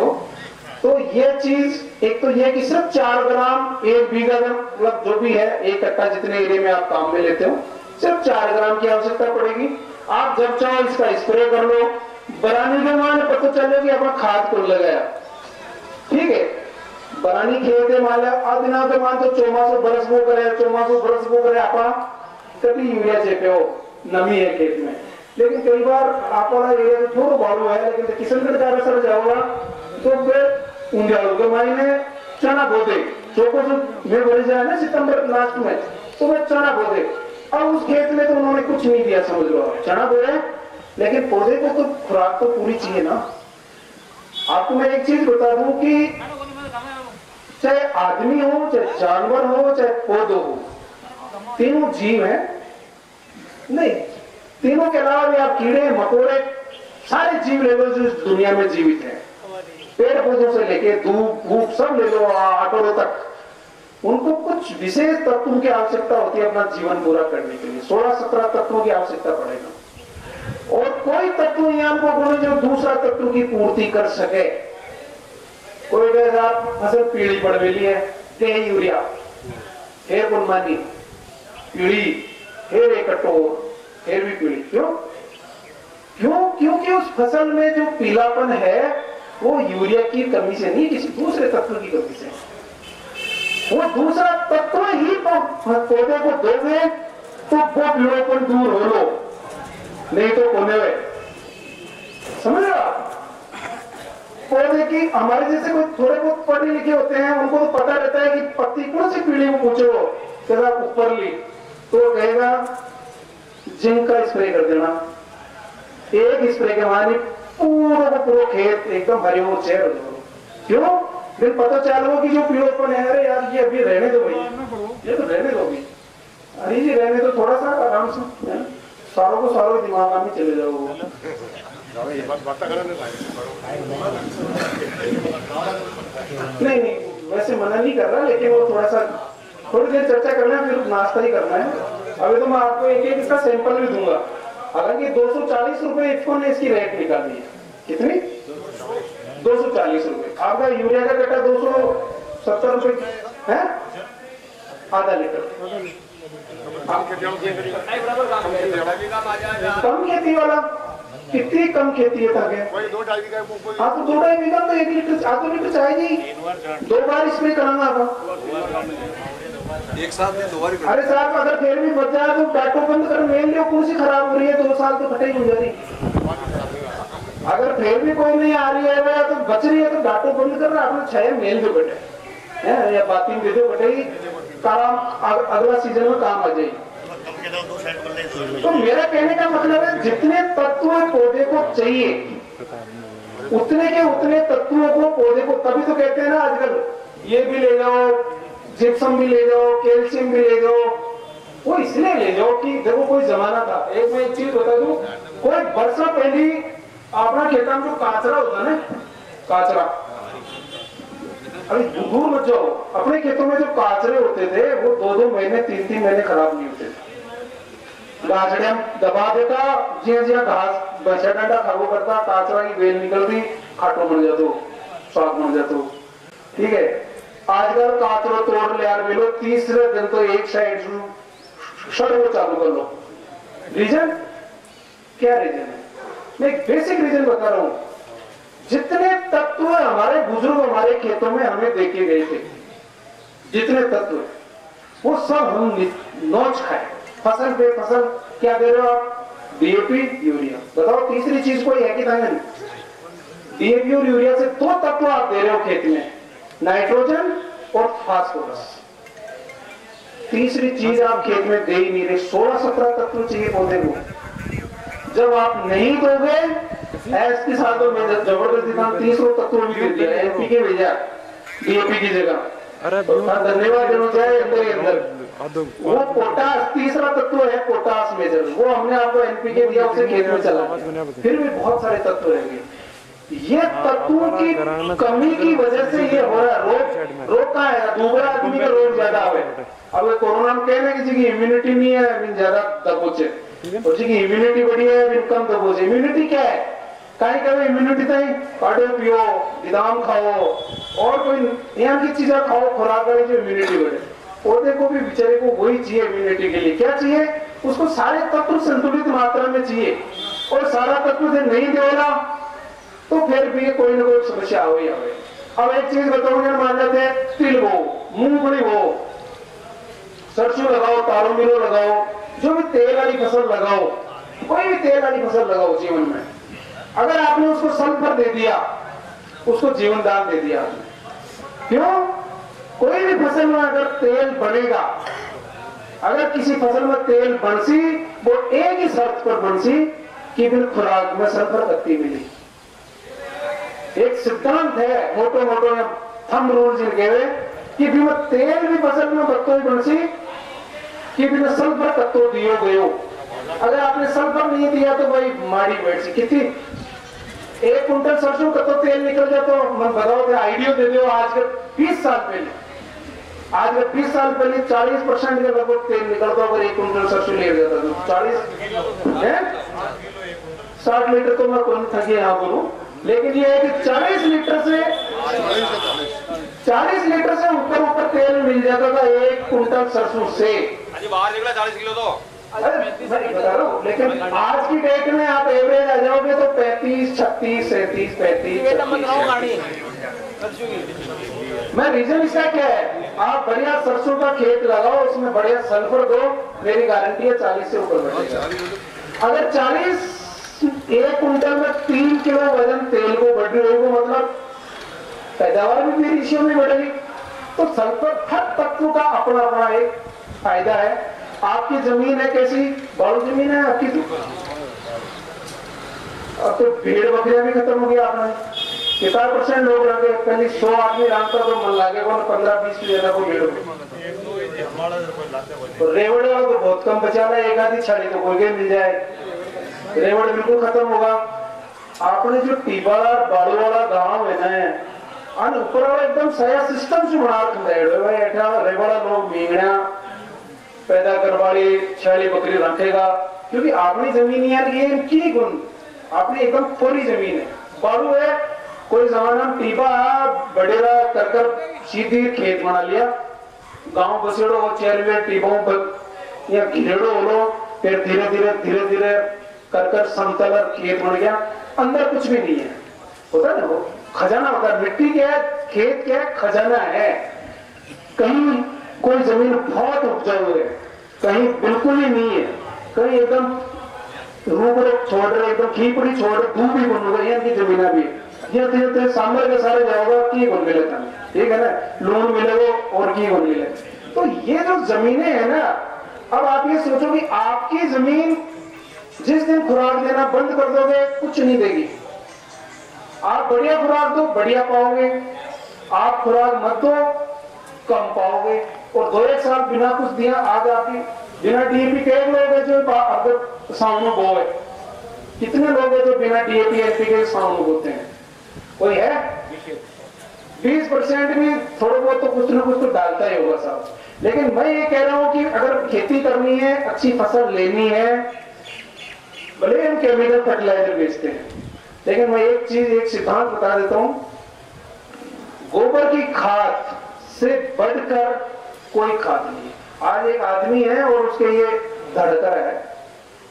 S5: तो ये चीज एक तो ये कि सिर्फ 4 ग्राम 1 बीघा, मतलब जो भी है एक कट्टा जितने एरिया में आप काम में लेते हो, सिर्फ 4 ग्राम की आवश्यकता पड़ेगी। आप जब चाहो इसका स्प्रे कर लो। बरानी के मान पता चले कि अपना खाद को लगाया, ठीक है, बरानी खेत है मान दिना के मान तो 2400 बरस वो करे, 2400 बरस वो करे, आप कभी यूरिया चेपे हो, नमी है खेत में। लेकिन कई बार आप एरिया थोड़ा बालू है, लेकिन किशनगढ़ का असर जाओगा तो फिर उंडियालों के मायने चना बोते, चौको में भरी जाए ना सितंबर लास्ट में, तो वे चना बोते। अब उस खेत में तो उन्होंने कुछ नहीं दिया, समझ लो चना बो रहे, लेकिन पौधे को तो खुराक तो पूरी चाहिए ना। आपको मैं एक चीज बता दूं कि चाहे आदमी हो, चाहे जानवर हो, चाहे पौधो हो, तीनों जीव हैं? नहीं, तीनों के अलावा भी आप कीड़े मकोड़े सारे जीव ले लो जो इस दुनिया में जीवित हैं, पेड़ पौधों से लेके धूप भूप सब ले लो, आटोड़ों तक, उनको कुछ विशेष तत्वों की आवश्यकता होती है अपना जीवन पूरा करने के लिए। 16-17 तत्वों की आवश्यकता पड़ेगा और कोई तत्व यहाँ को बोले जो दूसरा तत्व की पूर्ति कर सके। कोई कहेगा फसल पीली पड़वेली है, ते यूरिया, हेर गुनमानी पीली, हेर एक कटोर, हेर भी पीली। क्यों? क्योंकि उस फसल में जो पीलापन है वो यूरिया की कमी से नहीं, किसी दूसरे तत्व की कमी से। वो दूसरा तत्व ही पौधे को दोगे तो वो पीड़ोपन दूर हो लो, नहीं तो कोने में। समझ रहे आप? पौधे की हमारे जैसे कोई थोड़े बहुत पढ़े लिखे होते हैं, उनको तो पता रहता है कि पत्ती कौन सी पीढ़ी को पूछो जरा ऊपर ली तो कहेगा जिंक का स्प्रे कर देना, एक स्प्रे के बाद पूरा खेत एकदम हरे हो चेहरे हो। क्यों? फिर पता चलो कि जो पीड़ोपन है, अरे यार ये अभी रहने दो भाई, ये तो रहने दो भाई, अरे जी रहने दो थोड़ा सा आराम से, सारों को सारों दिमाग में चले जाओ। नहीं वैसे मना नहीं कर रहा, लेकिन वो थोड़ा सा थोड़ी देर चर्चा करना है, फिर नाश्ता ही करना है। अभी तो मैं आपको एक एक इसका सैंपल भी दूंगा। हालांकि 240 रुपए इफको ने इसकी रेट निकाली है। कितनी? 240 रुपए। आपका यूरिया का कट्टा 270 रुपए है, आधा लीटर। कम खेती वाला कितनी कम खेती है ताकि
S4: वही 2-2.5 बीघा।
S5: हाँ तो 2-2.5 बीघा तो 1 लीटर आधो लीटर चाहिए, 2 बार स्प्रे कराना आपका
S3: एक साथ में 2 बार।
S5: अरे साहब अगर फिर भी बच जाए तो डाटो बंद कर, मेल लो कौन सी खराब हो रही है, 2 साल तो फटे ही हो जा रही। अगर फिर भी कोई नहीं आ रही है तो बच रही है तो डाटो बंद कर रहा, आपने 6 मेल दो बेटे है या बाती दे दो बेटे, काम अगला सीजन में काम आ जाएगी। तो मेरा कहने का मतलब है जितने तत्व पौधे को चाहिए उतने के उतने तत्वों को पौधे को, तभी तो कहते हैं ना आजकल ये भी ले जाओ, जिप्सम भी ले जाओ, कैल्शियम भी ले जाओ। वो इसलिए ले जाओ कि देखो कोई जमाना था, एक मैं एक चीज बता दूं, कोई वर्षों पहले अपना खेता में जो काचरा होता ना, काचरा, अभी दूर मत जाओ, अपने खेतों में जो काचरे होते थे वो 2-2 महीने 3-3 महीने खराब नहीं होते थे। गाजड़े दबा देता, जिया घास बचा डंडा खागो करता, काचरा की बेल निकलती, खाटो बन जातो, स्वाद बन जातो। ठीक है, आजकल काचरो तोड़ ले यार बेलो, तीसरे दिन तो एक साइड शर्ट चालू कर लो। रीजन क्या? रीजन है मैं एक बेसिक रीजन बता रहा हूं, जितने तत्व हमारे बुजुर्ग हमारे खेतों में हमें देखे गए थे, जितने तत्व वो सब हम नोच खाए। फसल पे फसल क्या दे रहे हो आप? DAP urea. बताओ तीसरी चीज कोई है कि नहीं? डीएपी और यूरिया से 2 तत्व आप दे रहे हो खेत में, नाइट्रोजन और फास्फोरस। तीसरी चीज आप खेत में दे ही नहीं रहे। 16-17 तत्व चाहिए पौधे को। जब आप नहीं दोगे इसके साथ तो मैं जबरदस्ती काम 30 तत्व भी दे दिया, एनपीके भेजा डीएपी की जगह। धन्यवाद देना चाहिए अंदर वो पोटास, तीसरा तत्व है पोटास मेजर, वो हमने आपको एनपीके दिया, उसे खेत में चला, फिर भी बहुत सारे तत्व रहेंगे। ये तत्वों की कमी की वजह से ये हो रहा है। रोग कहाँ है? दूसरा आदमी का रोग ज्यादा है। अब कोरोना में कहना किसी की इम्यूनिटी नहीं है, ज्यादा दबोचे, किसी की इम्यूनिटी बढ़िया है, कम दबोचे। इम्यूनिटी क्या है? कहीं कभी इम्यूनिटी नहीं, काढ़े पियो, बादाम खाओ और कोई यहाँ की चीजें खाओ, खुराक वाली जो इम्यूनिटी बढ़े। पौधे को भी बेचारे को वही चाहिए इम्यूनिटी के लिए। क्या चाहिए? उसको सारे तत्व संतुलित मात्रा में चाहिए, और सारा तत्व से नहीं देगा तो फिर भी कोई ना कोई समस्या हो ही आवे। अब एक चीज बताऊंगा, मान लेते हैं तिल हो, मूंगफली हो, सरसों लगाओ, तारो मिलो लगाओ, जो भी तेल वाली फसल लगाओ, कोई भी तेल वाली फसल लगाओ जीवन में, अगर आपने उसको सल्फर दे दिया, उसको जीवन दान दे दिया। क्यों? कोई भी फसल में अगर तेल बनेगा, अगर किसी फसल में तेल बनसी, वो एक ही शर्त पर बनसी कि बिन खुराक में सल्फर पत्ती मिली। एक सिद्धांत है, मोटो मोटो थंब रूल जिनके कि भी तेल भी फसल में बत्तो ही बनसी, कि बिना सल्फर तत्व दियो गयो। अगर आपने सल्फर नहीं दिया तो भाई माड़ी बैठ सी कितनी 1 कुंटल सरसों का तो तेल निकल जाए तो मन बताओ थे आइडियो दे दो। आज के 20 साल पहले 40% के लगभग तेल निकलता अगर 1 कुंटल सरसों ले जाता तो 60 लीटर तो मैं कौन थकी यहाँ बोलूं, लेकिन ये है कि 40 लीटर से ऊपर तेल मिल जाता था 1 कुंटल सरसों से।
S3: बाहर निकला 40 किलो तो
S5: बता रहा हूँ, लेकिन आज की डेट में आप एवरेज आ जाओगे तो 35, 36, 37, 35। मैं रीजन इसका क्या है, आप बढ़िया सरसों का खेत लगाओ, उसमें बढ़िया सल्फर दो, मेरी गारंटी है 40 से ऊपर बढ़ेगा। अगर 40 1 कुंटल में 3 किलो वजन तेल को बढ़ रही होगी, मतलब पैदावार भी मेरी रेशियो में बढ़ेगी। तो सल्फर हर तत्व का अपना अपना एक फायदा है। आपकी जमीन है कैसी, बालू जमीन है आपकी, अब तो भेड़ बकरियां भी खत्म हो गया आपने। 50% लोग रह गए, पहले 100 आदमी रामता तो मन लागेगा 15-20 की जगह को भेड़ रेवड़ वाला तो बहुत कम बचा रहा है, एक आधी छाड़ी तो कोई मिल जाए, रेवड़ बिल्कुल खत्म होगा। आपने जो टीबा बालू वाला गांव है ना, अन ऊपर वाला एकदम सया सिस्टम से बना रखा रेवड़ा लोग मींगड़ा पैदा करवाड़ी छाली बकरी रखेगा, क्योंकि आपने जमीन यार ये इनकी गुण आपने एकदम खोली जमीन है। बालू है कोई जमाना टीबा बड़ेरा कर सीधी खेत बना लिया, गांव बसेड़ो और चेरवे टीबों पर या घिरेड़ो हो, फिर धीरे धीरे कर समतल खेत बन गया, अंदर कुछ भी नहीं है। होता है ना वो खजाना होता है, मिट्टी क्या है, खेत क्या है, खजाना है। कहीं कोई जमीन बहुत उपजाऊ है, कहीं बिल्कुल ही नहीं है, कहीं एकदम रूबरे छोड़ रहे, एकदम खीपड़ी छोड़ रहे, दूब भी बन गई इनकी जमीना भी। ये धीरे सांबर के सारे जाओगा की गुण मिले था, ठीक है ना, लोन मिलेगा और की गुण मिले। तो ये जो जमीनें है ना, अब आप ये सोचो कि आपकी जमीन जिस दिन खुराक देना बंद कर दोगे कुछ नहीं देगी। आप बढ़िया खुराक दो बढ़िया पाओगे, आप खुराक मत दो कम पाओगे। और 2-1 साल बिना कुछ दिया आज आपकी बिना डीएपी कई लोग हैं जो अगर साउंड बो है, कितने लोग हैं जो बिना डीएपी एनपी के साउंड बोते हैं, कोई है? 20% भी थोड़ा बहुत तो कुछ ना कुछ तो डालता ही होगा साहब। लेकिन मैं ये कह रहा हूं कि अगर खेती करनी है, अच्छी फसल लेनी है, भले हम केमिकल फर्टिलाइजर बेचते हैं, लेकिन मैं एक सिद्धांत बता देता हूं, गोबर की खाद से बढ़कर कोई खाद नहीं। आज एक आदमी है और उसके ये धड़कन है,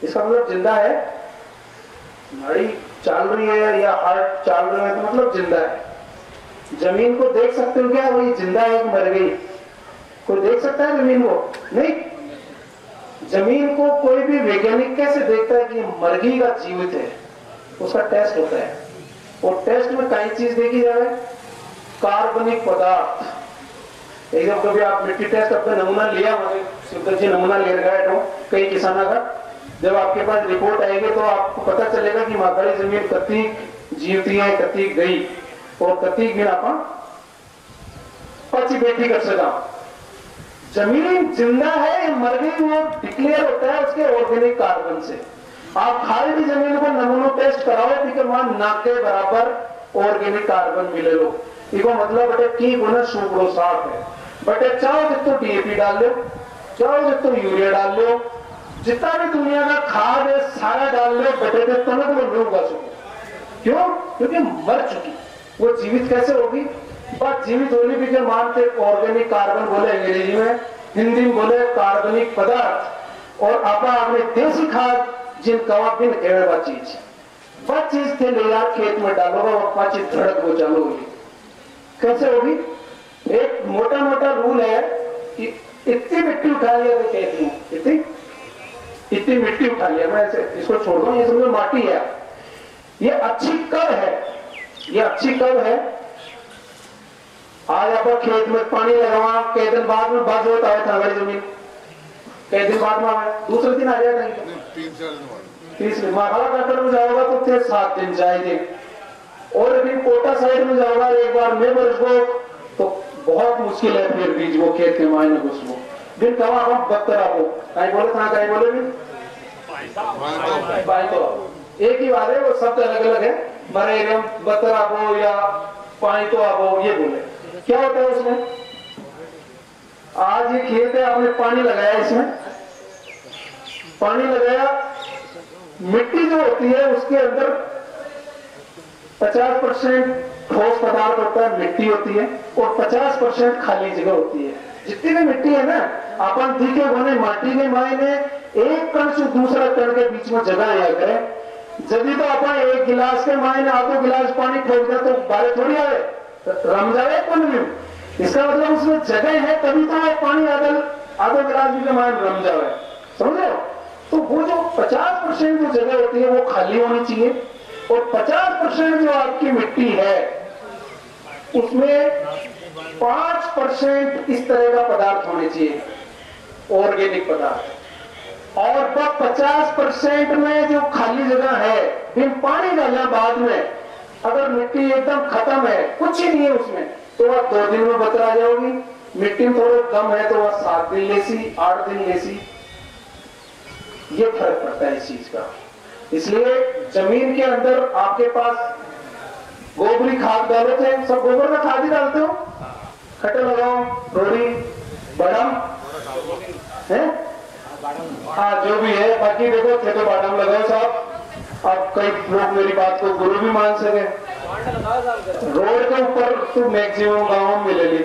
S5: इसका मतलब जिंदा है, नाड़ी चल रही है या हार्ट चल रहा है तो मतलब जिंदा है। जमीन को देख सकते हो क्या, वही जिंदा है मर गई? कोई देख सकता है जमीन को? नहीं। जमीन को कोई भी वैज्ञानिक कैसे देखता है कि मर गई का जीवित है? उसका टेस्ट होता है, और टेस्ट में कई चीज देखी जाए, कार्बनिक पदार्थ। एकदम कभी आप मिट्टी टेस्ट अपना नमूना लिया, शिवदत्त जी नमूना ले गए कई किसानों का, जब आपके पास रिपोर्ट आएगी तो आपको पता चलेगा कि माताड़ी जमीन कती जीवती है, कती गई, और कती भी आप पची बेटी कर सका। जमीन जिंदा है या मर गई वो डिक्लेयर होता है उसके ऑर्गेनिक कार्बन से। आप खाली भी जमीन को नमूना टेस्ट कराओ, फिर वहां ना के बराबर ऑर्गेनिक कार्बन मिले लो, इसको मतलब बेटे की गुना सुपरो साफ है। बटे चाहो जितो डीएपी डाल लो, चाहो जितो यूरिया डाल लो, जितना भी दुनिया का खाद है सारा डाल लो, बटे के तनक वो नहीं उगा सको। क्यों? क्योंकि मर चुकी। वो जीवित कैसे होगी? बात जीवित होने भी जो मानते ऑर्गेनिक कार्बन बोले अंग्रेजी में, हिंदी में बोले कार्बनिक पदार्थ, और आपा आपने देसी खाद जिन कवा बिन कहने चीज वह चीज थे ले यार खेत में डालोगा, वो पाची धड़क वो चालू होगी। कैसे होगी? एक मोटा मोटा रूल है कि इतनी मिट्टी उठा लिया तो खेत में, इतनी मिट्टी उठा लिया, मैं ऐसे इसको छोड़ दूं, ये समझो माटी है, ये अच्छी कब है, ये अच्छी कब है? आज आप खेत में पानी लगावा, कई दिन बाद में बाज होता है था हमारी जमीन, कई दिन बाद में दूसरे दिन आ जाएगा, 30 दिन माखला काटने में जाओगा तो फिर 7 दिन जाएंगे, और अभी कोटा साइड में जाओगा एक बार में बरस को तो बहुत मुश्किल है फिर बीज वो खेत के मायने घुसबो। बिन कवा हम बत्तर आपो कहीं बोले था कहीं बोले भी बाई तो एक ही बात है, वो शब्द अलग अलग है। मरे एवं बत्तर आपो या पाई तो आपो ये बोले, क्या होता है उसमें? आज ये खेत है, आपने पानी लगाया, इसमें पानी लगाया, मिट्टी जो होती है उसके अंदर 50% ठोस पदार्थ होता है, मिट्टी होती है, और 50% खाली जगह होती है। जितनी भी मिट्टी है ना, अपन दिखे बने माटी के मायने एक कण से दूसरा कण के बीच में जगह आया करें। जब तो अपन एक गिलास के मायने आधो गिलास पानी ठोक दे तो बारे थोड़ी आए, रम जाए कौन भी। इसका मतलब उसमें जगह है, तभी तो वो पानी आधो गिलास भी के मायने रम जाए, समझ रहे हो? तो वो जो 50% जो जगह होती है वो खाली होनी चाहिए, और 50% जो आपकी मिट्टी है उसमें 5% इस तरह का पदार्थ होने चाहिए, ऑर्गेनिक पदार्थ। और 50% में जो खाली जगह है, बिन पानी डालना बाद में, अगर मिट्टी एकदम खत्म है, कुछ ही नहीं है उसमें, तो वह 2 दिन में बतरा जाओगी। मिट्टी में थोड़ा कम है तो वह 7 दिन लेसी, 8 दिन लेसी, ये फर्क पड़ता है इस चीज का। इसलिए जमीन के अंदर आपके पास गोबरी खाद डालो थे, सब गोबर का खाद ही डालते हो, खट्टे लगाओ, रोड़ी, बड़म है, हाँ जो भी है, बाकी देखो थे तो बादाम लगाओ साहब। अब कई लोग मेरी बात को गुरु भी मान सके। रोड के ऊपर तो मैक्सिमम गाँव में ले ली,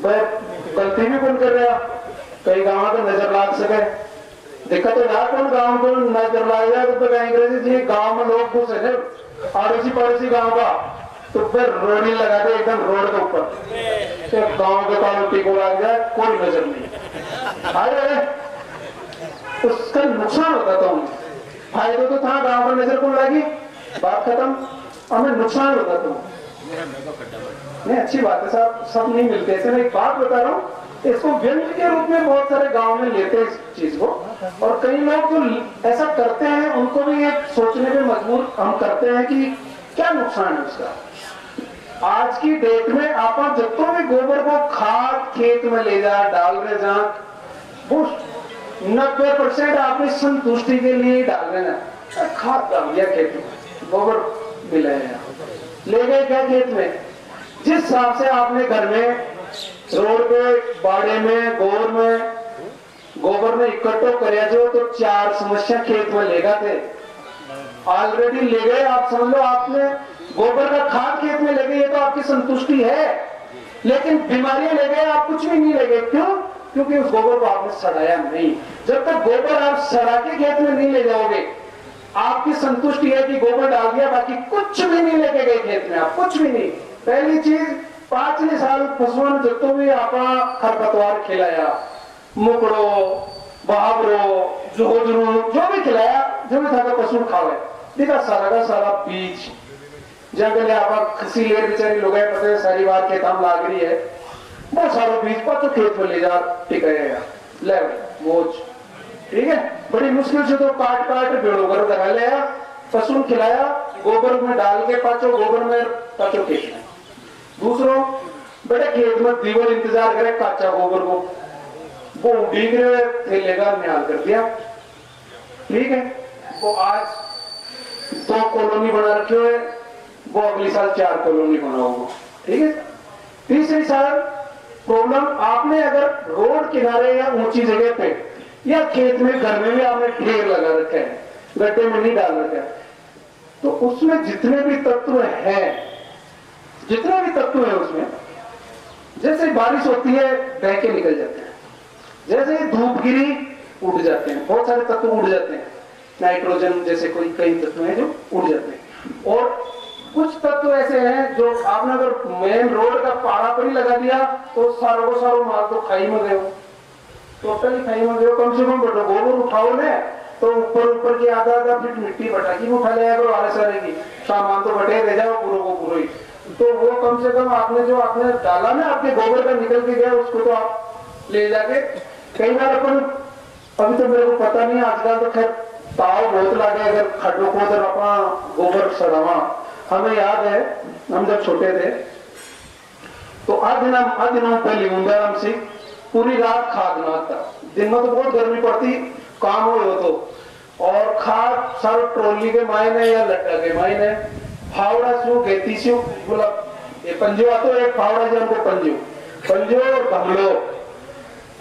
S5: गलती भी कौन कर रहा, कई गाँव को नजर लाग सके, दिक्कत है ना, कौन गाँव को नजर लाग जाए तो अंग्रेजी जी गाँव में लोग खुश है, अड़ोसी पड़ोसी गाँव का, तो फिर रोड़ी लगा दे एकदम रोड के ऊपर, तो गाँव के पानी को लग जाए, कोई नजर नहीं आए, उसका नुकसान होता था उन्हें। फायदा तो था, गांव में नजर कौन लगी, बात खत्म, हमें नुकसान होता था। नहीं अच्छी बात है साहब, सब नहीं मिलते ऐसे। मैं एक बात बता रहा हूँ, इसको व्यंग्य के रूप में बहुत सारे गांव में लेते हैं इस चीज को, और कई लोग जो ऐसा करते हैं उनको भी ये सोचने पे मजबूर हम करते हैं कि क्या नुकसान है उसका। आज की डेट में आप जब तो भी गोबर को खाद खेत में ले जा डाल रहे जा, वो 90% आपने संतुष्टि के लिए डाल रहे ना, खाद डाल दिया खेत में, गोबर मिलाया, ले गए क्या खेत में, जिस हिसाब से आपने घर में रोड पे बाड़े में गोबर में इकट्ठो करे जो, तो 4 समस्या खेत में लेगा थे, ऑलरेडी ले गए। आप समझ लो आपने गोबर का खाद खेत में ले गए, ये तो आपकी संतुष्टि है, लेकिन बीमारियां ले गए, आप कुछ भी नहीं ले गए। क्यों? क्योंकि उस गोबर को आपने सड़ाया नहीं। जब तक गोबर आप सड़ा के खेत में नहीं ले जाओगे, आपकी संतुष्टि है कि गोबर डाल दिया, बाकी कुछ भी नहीं लेके गए खेत में, आप कुछ भी नहीं। पहली चीज, 5 साल पशुओं ने जितो भी आप खरपतवार खिलाया, मुकड़ो, बाबरो, जोजरू, जो भी खिलाया, जो भी था पशु खावे, देखा सारा का सारा बीज जंगल आप खसी ले बेचारी लोग सारी बात खेत हम लाग रही है, बहुत सारा बीज पाचो खेत में ले जा टिकाया ले बोझ, ठीक है। बड़ी मुश्किल से तो काट बेड़ो कर लगा लिया, पशु खिलाया, गोबर में डाल के पाचो गोबर में पाचो खेत में। दूसरों बड़े खेत में दीवर इंतजार करे काचा गोबर को, वो उड़ीग रहे थैले का न्याल कर दिया, ठीक है। वो आज 2 कॉलोनी बना रखे हुए, वो अगली साल 4 कॉलोनी बनाओगे, ठीक है। तीसरी साल प्रॉब्लम, आपने अगर रोड किनारे या ऊंची जगह पे या खेत में घर में भी आपने ढेर लगा रखा है, गड्ढे में नहीं डाल रखा है, तो उसमें जितने भी तत्व है उसमें, जैसे बारिश होती है बह के निकल जाते हैं, जैसे धूप गिरी उड़ जाते हैं, बहुत सारे तत्व उड़ जाते हैं, नाइट्रोजन जैसे कई तत्व हैं जो उड़ जाते हैं। और कुछ तत्व ऐसे हैं जो आपने अगर मेन रोड का पहाड़ा पर ही लगा दिया तो सारो माल तो खाई में गए, टोटली खाई में गए। कम से कम गोबर उठाओ ने तो ऊपर की आधा फीट मिट्टी बटा की उठा लिया करो, आरे सारे की सामान तो बटे रह जाओ पूरा को पूरा ही, तो वो कम से कम आपने जो आपने डाला ना आपके गोबर का निकल के गया, उसको तो आप ले जाके कई बार अपन, अभी तो मेरे को पता नहीं, आजकल तो खैर ताव बहुत लागे, अगर खड्डों को उधर अपना गोबर सड़ावा। हमें याद है हम जब छोटे थे तो आदिनों पहले उंदाराम सिंह पूरी रात खाद नाता, दिन में तो बहुत गर्मी पड़ती, काम हो तो, और खाद सारो ट्रोली के मायने या लट्टा के मायने फावड़ा सु खेती सु बोला ये पंजो आतो, एक फावड़ा जो हमको पंजो और भमलो,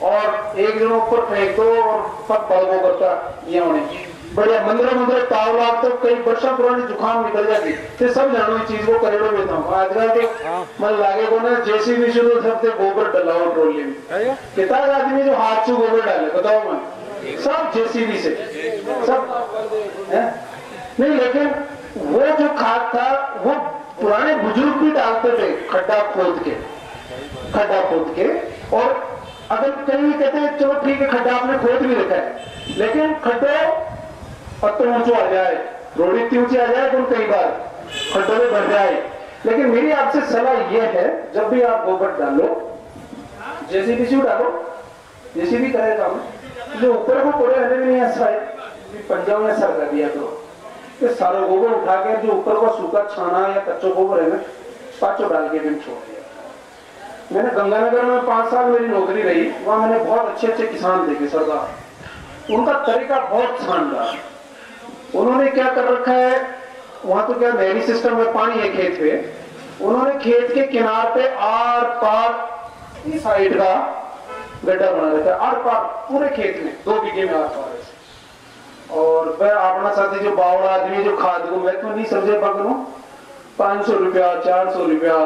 S5: और एक जन ऊपर फेंक दो और सब पड़गो करता ये होने बढ़िया मंदिर ताव लाग तो कई वर्षा पुरानी जुकाम निकल जाती, तो सब जानो इस चीज को करेड़ो लेता हूँ। आजकल तो मन लागे को ना जेसीबी शुरू सबसे गोबर डलाओ ट्रोली में, कितना आदमी जो हाथ से गोबर डाले बताओ मन, सब जेसीबी से सब है? नहीं, लेकिन वो जो खाद था वो पुराने बुजुर्ग भी डालते थे खड्डा खोद के, और अगर कहीं कहते हैं चलो ठीक है खड्डा आपने खोद भी रखा है, लेकिन खड्डो पत्थर ऊंचो आ जाए, रोड़ी इतनी ऊंची आ जाए तो कई बार खड्डों में भर जाए। लेकिन मेरी आपसे सलाह यह है, जब भी आप गोबर डालो, जेसीबी से डालो, जेसीबी करे काम, जो ऊपर को पूरे रहने भी नहीं ऐसा पंजाब में सर कर दिया करो, ये सारा गोबर उठा के जो ऊपर का सूखा छाना या कच्चो गोबर है ना पांचों डाल के भी छोड़ दिया। मैंने गंगानगर में 5 साल मेरी नौकरी रही, वहां मैंने बहुत अच्छे किसान देखे सरदार, उनका तरीका बहुत शानदार। उन्होंने क्या कर रखा है, वहां तो क्या नहरी सिस्टम में पानी है खेत पे, उन्होंने खेत के किनार पे आर पार इस साइड का गड्ढा बना रखा है, आर पार पूरे खेत में 2 बीघे में आर पार। और फिर अपना साथी जो बावड़ा आदमी जो खाद को मैं तो नहीं समझे पकड़ू, 500 रुपया 400 रुपया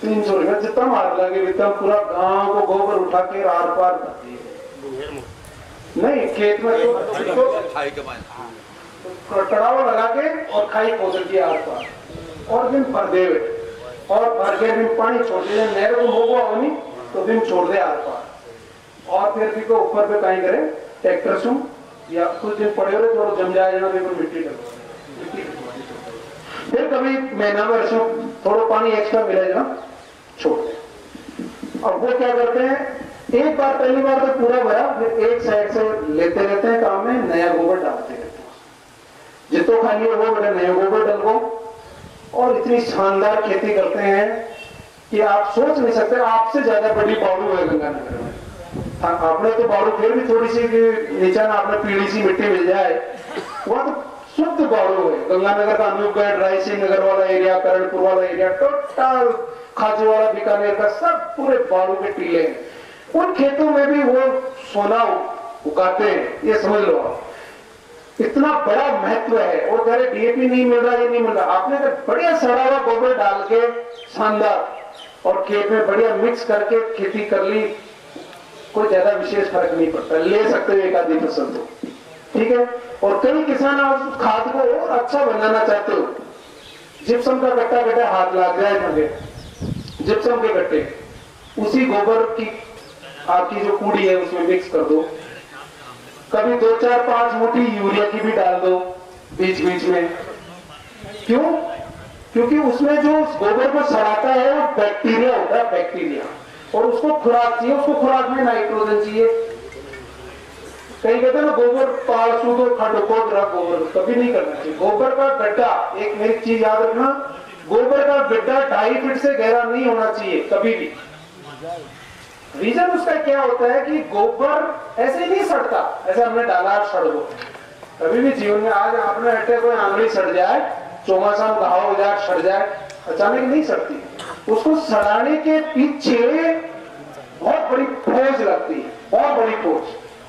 S5: 300 रुपया जितना मार लगे इतना पूरा गांव को गोबर उठा के आर पार करती है। नहीं खेत में तो कड़ावा लगा के और खाई खोद दिया आर पार, और दिन भर दे और भर के दिन पानी छोड़ दे, नहर को मोगवा होनी तो दिन छोड़ दे आर पार, और फिर भी को ऊपर पे कहीं करे ट्रैक्टर से या कुछ दिन पड़े हो थोड़ा जम जाए जाना मिट्टी डलो, फिर कभी महीना में थोड़ा पानी एक्स्ट्रा मिले जाना छोड़ दे। और वो क्या करते हैं, एक बार पहली बार तो पूरा भरा, फिर एक साइड से लेते रहते हैं काम में, नया गोबर डालते रहते हैं, जितो खाली है वो बड़े नया गोबर डलवो, और इतनी शानदार खेती करते हैं कि आप सोच नहीं सकते। आपसे ज्यादा बड़ी बाड़ू है गंगानगर में, आपने तो बाड़ू फिर भी थोड़ी सी नीचा ना आपने पीली सी मिट्टी मिल जाए, वहां तो शुद्ध बाड़ू है। गंगानगर का अनूपगढ़, रायसी नगर वाला एरिया, करणपुर वाला एरिया, टोटल खाजी वाला, बीकानेर का सब पूरे बाड़ू के टीले हैं। उन खेतों में भी वो सोना उगाते हैं, ये समझ लो आप, इतना बड़ा महत्व है। और कह रहे डीएपी नहीं मिल रहा, ये नहीं मिल रहा, आपने तो बढ़िया सड़ा हुआ गोबर डाल के शानदार और खेत में बढ़िया मिक्स करके खेती कर ली, कोई ज्यादा विशेष फर्क नहीं पड़ता, ले सकते हो एक आधी फसल तो, ठीक है। और कई किसान आप खाद को और अच्छा बनाना चाहते हो, जिप्सम का गट्टा गट्टा हाथ लग जाए ठंडे, जिप्सम के गट्टे उसी गोबर की आपकी जो कूड़ी है उसमें मिक्स कर दो, कभी 2 4 5 मुट्ठी यूरिया की भी डाल दो बीच बीच में। क्यों? क्योंकि उसमें जो गोबर को सड़ाता है वो बैक्टीरिया होता है, बैक्टीरिया, और उसको खुराक चाहिए, उसको खुराक में नाइट्रोजन चाहिए। कहीं कहते हैं ना गोबर पालसू तो खडको रहा, गोबर कभी नहीं करना चाहिए। गोबर का गड्ढा, एक मेरी चीज याद रखना, गोबर का गड्ढा 2.5 फीट से गहरा नहीं होना चाहिए कभी भी। रीजन उसका क्या होता है कि गोबर ऐसे नहीं सड़ता, ऐसे हमने डाला सड़ गो, कभी भी जीवन में आज आपने हटे कोई आंगली सड़ जाए, चौमासा में घाव हो जाए, सड़ जाए, अचानक नहीं सड़ती, उसको सड़ाने के पीछे बहुत बड़ी खोज लगती है, बहुत बड़ी खोज,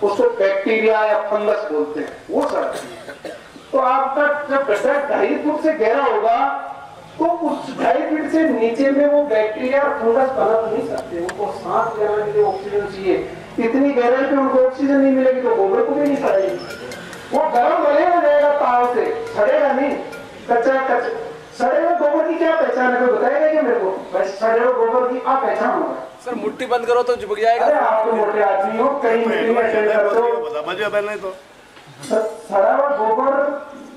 S5: उसको बैक्टीरिया या फंगस बोलते हैं, वो सड़ती है। तो आपका जब गड्ढा 2.5 फुट से गहरा होगा तो उस 2.5 फीट से नीचे में वो बैक्टीरिया और फंगस बना तो नहीं सकते, उनको सांस लेने के लिए ऑक्सीजन चाहिए, इतनी गहराई पे उनको ऑक्सीजन नहीं मिलेगी तो गोबर को भी नहीं सड़ेगी, वो गर्म गले हो जाएगा ताव से, सड़ेगा नहीं, कच्चा सड़े हुए गोबर की क्या पहचान है, बताएगा क्या मेरे को? सड़े हुए गोबर की आप पहचान होगा
S3: सर, मुट्ठी बंद करो तो चिपक जाएगा।
S5: अरे आप तो मोटे आदमी हो, कई मिट्टी में अटेंड करते हो, सड़ा हुआ गोबर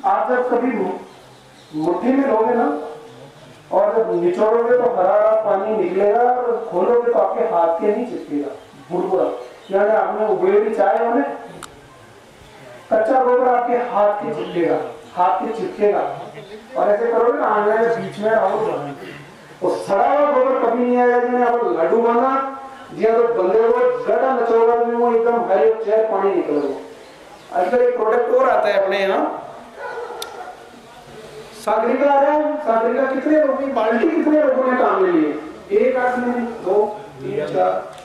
S5: आप जब कभी मुट्ठी में लोगे ना और जब निचोड़ोगे तो हरा हरा पानी निकलेगा, और खोलोगे तो आपके हाथ के नहीं चिपकेगा, बुरबुरा, यानी आपने उबेड़ी चाय होने कच्चा गोबर आपके हाथ के चिपकेगा, हाथ के चिपकेगा, और ऐसे करोगे ना आने बीच में आओ, वो सड़ा हुआ गोबर कभी नहीं आएगा। जिन्हें आप लड्डू बना दिया तो बंदे को गड़ भारी और चेयर पानी निकल गया। आजकल एक प्रोडक्ट और आता है अपने यहाँ, सागरिका आ रहा है। सागरिका कितने लोगों, बाल्टी कितने लोगों ने काम ले लिए? 1 आदमी, 2, 3, 4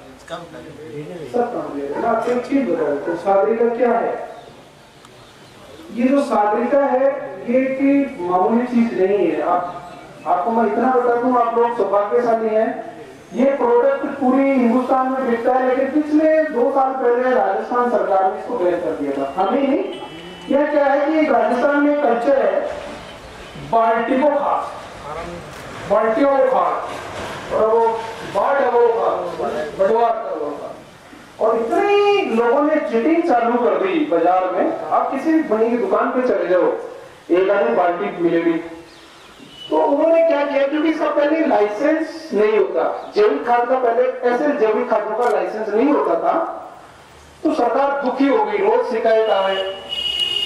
S5: सब काम ले रहे। आपको एक चीज बताओ, तो सागरिका क्या है? ये जो सागरिका है ये कि मामूली चीज नहीं है। आपको मैं इतना बता दूं, आप लोग सौभाग्यशाली हैं। ये प्रोडक्ट पूरी हिंदुस्तान में बिकता है, लेकिन पिछले 2 साल पहले राजस्थान सरकार ने इसको बैन कर दिया था। हमें नहीं, यह क्या है कि राजस्थान में कल्चर है बाल्टी को खा, बाल्टियों को खा और वो बाट वो खा, बटवार कर खा। और इतने लोगों ने चीटिंग चालू कर दी बाजार में। आप किसी बनी की दुकान पे चले जाओ, एक आधी बाल्टी मिलेगी। तो उन्होंने क्या किया, क्योंकि इसका पहले लाइसेंस नहीं होता, जैविक खाद का पहले ऐसे जैविक खादों का लाइसेंस नहीं होता था, तो सरकार दुखी हो गई, रोज शिकायत आए,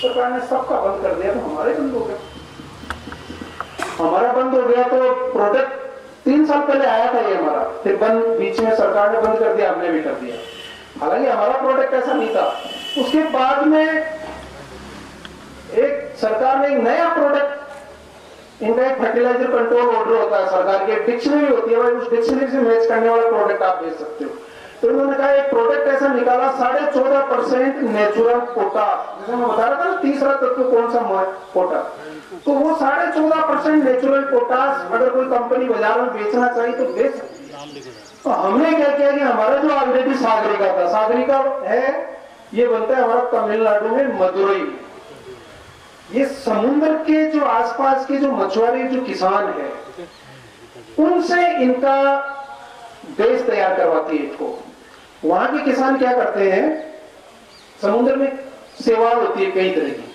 S5: सरकार ने सबका बंद कर दिया। तो हमारे बंद हो गया, हमारा बंद हो गया। तो प्रोडक्ट 3 साल पहले आया था ये हमारा, फिर बंद, बीच में सरकार ने बंद कर दिया, हमने भी कर दिया। हालांकि हमारा प्रोडक्ट ऐसा नहीं था। उसके बाद में एक सरकार ने एक नया प्रोडक्ट, इनका एक फर्टिलाइजर कंट्रोल ऑर्डर होता है सरकार की, डिक्शनरी होती है, भाई उस डिक्शनरी से मैच करने वाला प्रोडक्ट आप बेच सकते हो। तो उन्होंने कहा एक प्रोडक्ट ऐसा निकाला 14.5% नेचुरल पोटाश, जैसे मैं बता रहा था ना तीसरा तत्व कौन सा, पोटाश। तो वो 14.5% नेचुरल पोटाश अगर कोई कंपनी बाजार में बेचना चाहिए तो बेच सकती है। तो हमने क्या किया कि हमारा जो ऑलरेडी सागरिका था, सागरिका है ये बनता है हमारा तमिलनाडु में मदुरई। ये समुद्र के जो आसपास के जो मछुआरे जो किसान है उनसे इनका बेस तैयार करवाती है इसको। वहां के किसान क्या करते हैं, समुद्र में शैवाल होती है कई तरह की,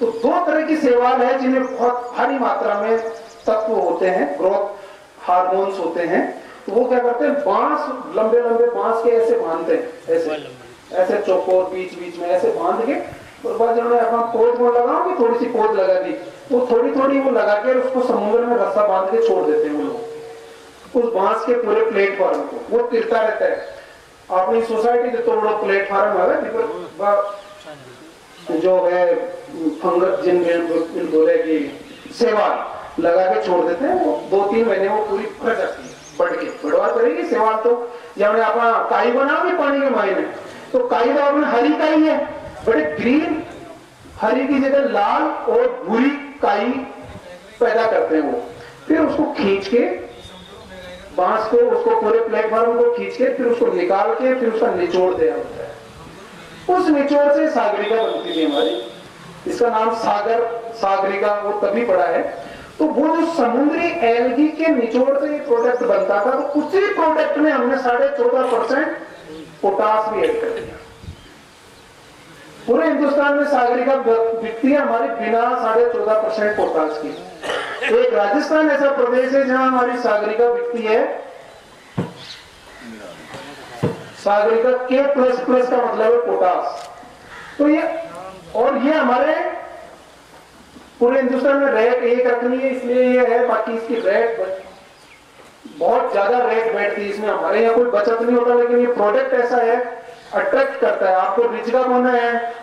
S5: तो 2 तरह की शैवाल है जिनमें बहुत भारी मात्रा में तत्व होते हैं, ग्रोथ हार्मोन्स होते हैं। तो वो क्या करते हैं, बांस, लंबे लंबे बांस के ऐसे बांधते हैं, ऐसे चौकोर बीच बीच में ऐसे बांध के, और बाद जिन्होंने अपना पोद वो लगाओगे, थोड़ी सी पोद लगा दी, वो थोड़ी थोड़ी वो लगा के उसको समुद्र में रस्सा बांध के छोड़ देते हैं वो लोग उस बांस के पूरे प्लेटफॉर्म को, वो तिरता रहता है। अपनी सोसाइटी के तो लोग प्लेटफॉर्म है जो है फंगस जिनमें बोले कि शैवाल लगा के छोड़ देते हैं, वो 2-3 महीने वो पूरी फट जाती है, बढ़वा करेगी शैवाल। तो जब अपना काई बनाओगे पानी के महीने, तो काई तो अपने हरी काई है, बड़े ग्रीन, हरी की जगह लाल और भूरी काई पैदा करते हैं वो। फिर उसको खींच के बांस को, उसको पूरे प्लेटफॉर्म को खींच के फिर उसको निकाल के फिर उसका निचोड़ दिया होता है। उस निचोड़ से सागरिका बनती थी हमारी, इसका नाम सागरिका वो तभी पड़ा है। तो वो जो समुद्री एल्गी के निचोड़ से प्रोडक्ट बनता था, तो उसी प्रोडक्ट में हमने 14.5% पोटाश भी ऐड कर दिया। पूरे हिंदुस्तान में सागरिका बिकती है हमारी बिना 14.5% पोटाश की। एक राजस्थान ऐसा प्रदेश है जहां हमारी सागरिका बिकती है, सागरिका K++ का मतलब है पोटाश। तो ये, और ये हमारे पूरे हिंदुस्तान में रेट एक रखनी है, इसलिए ये है, बाकी इसकी रेट बहुत ज्यादा रेट बैठती है इसमें, हमारे यहाँ कोई बचत नहीं होता। लेकिन ये प्रोडक्ट ऐसा है, अट्रैक्ट करता है। आपको रिचका बोना है,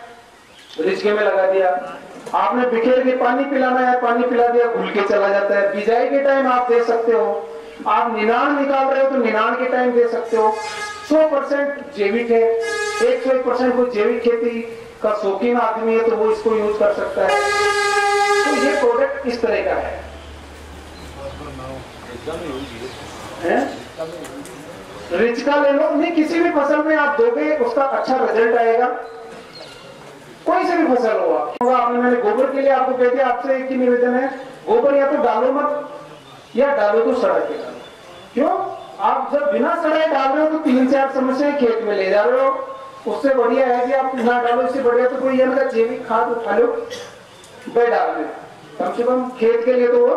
S5: रिचके में लगा दिया, आपने बिखेर के पानी पिलाना है, पानी पिला दिया, घुल के चला जाता है। बिजाई के टाइम आप दे सकते हो, आप निनाण निकाल रहे हो तो निनाण के टाइम दे सकते हो। 100% जैविक है, 101% कोई जैविक खेती का शौकीन आदमी है तो वो इसको यूज कर सकता है। तो ये प्रोडक्ट इस तरह का है। रिचका ले लो, नहीं किसी भी फसल में आप दोगे उसका अच्छा रिजल्ट आएगा, कोई से भी फसल होगा। आपने, मैंने गोबर के लिए आपको कहते हैं, आपसे एक ही निवेदन है, गोबर या तो डालो मत, या डालो तो सड़क के डालो। क्यों? आप जब बिना सड़ाई डाल रहे हो तो 3-4 समस्याएं खेत में ले जा रहे हो। उससे बढ़िया है कि आप ना डालो, इससे बढ़िया तो कोई इनका जैविक खाद उठा लो, वह डाल दो, कम से कम खेत के लिए तो वो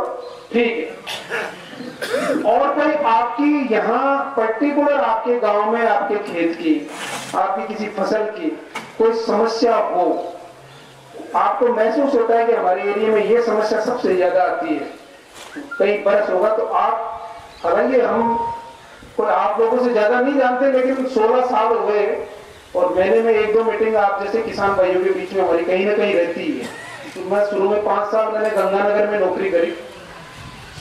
S5: ठीक है। और कोई आपकी यहाँ पर्टिकुलर आपके गांव में, आपके खेत की, आपकी किसी फसल की कोई समस्या हो, आपको महसूस होता है कि हमारे एरिया में ये समस्या सबसे ज्यादा आती है, कई बरस होगा, तो आप, हालांकि हम कोई आप लोगों से ज्यादा नहीं जानते, लेकिन 16 साल हो गए और महीने में 1-2 मीटिंग आप जैसे किसान भाइयों के बीच में हमारी कहीं ना कहीं रहती ही है। तो मैं शुरू में 5 साल मैंने गंगानगर में नौकरी करी।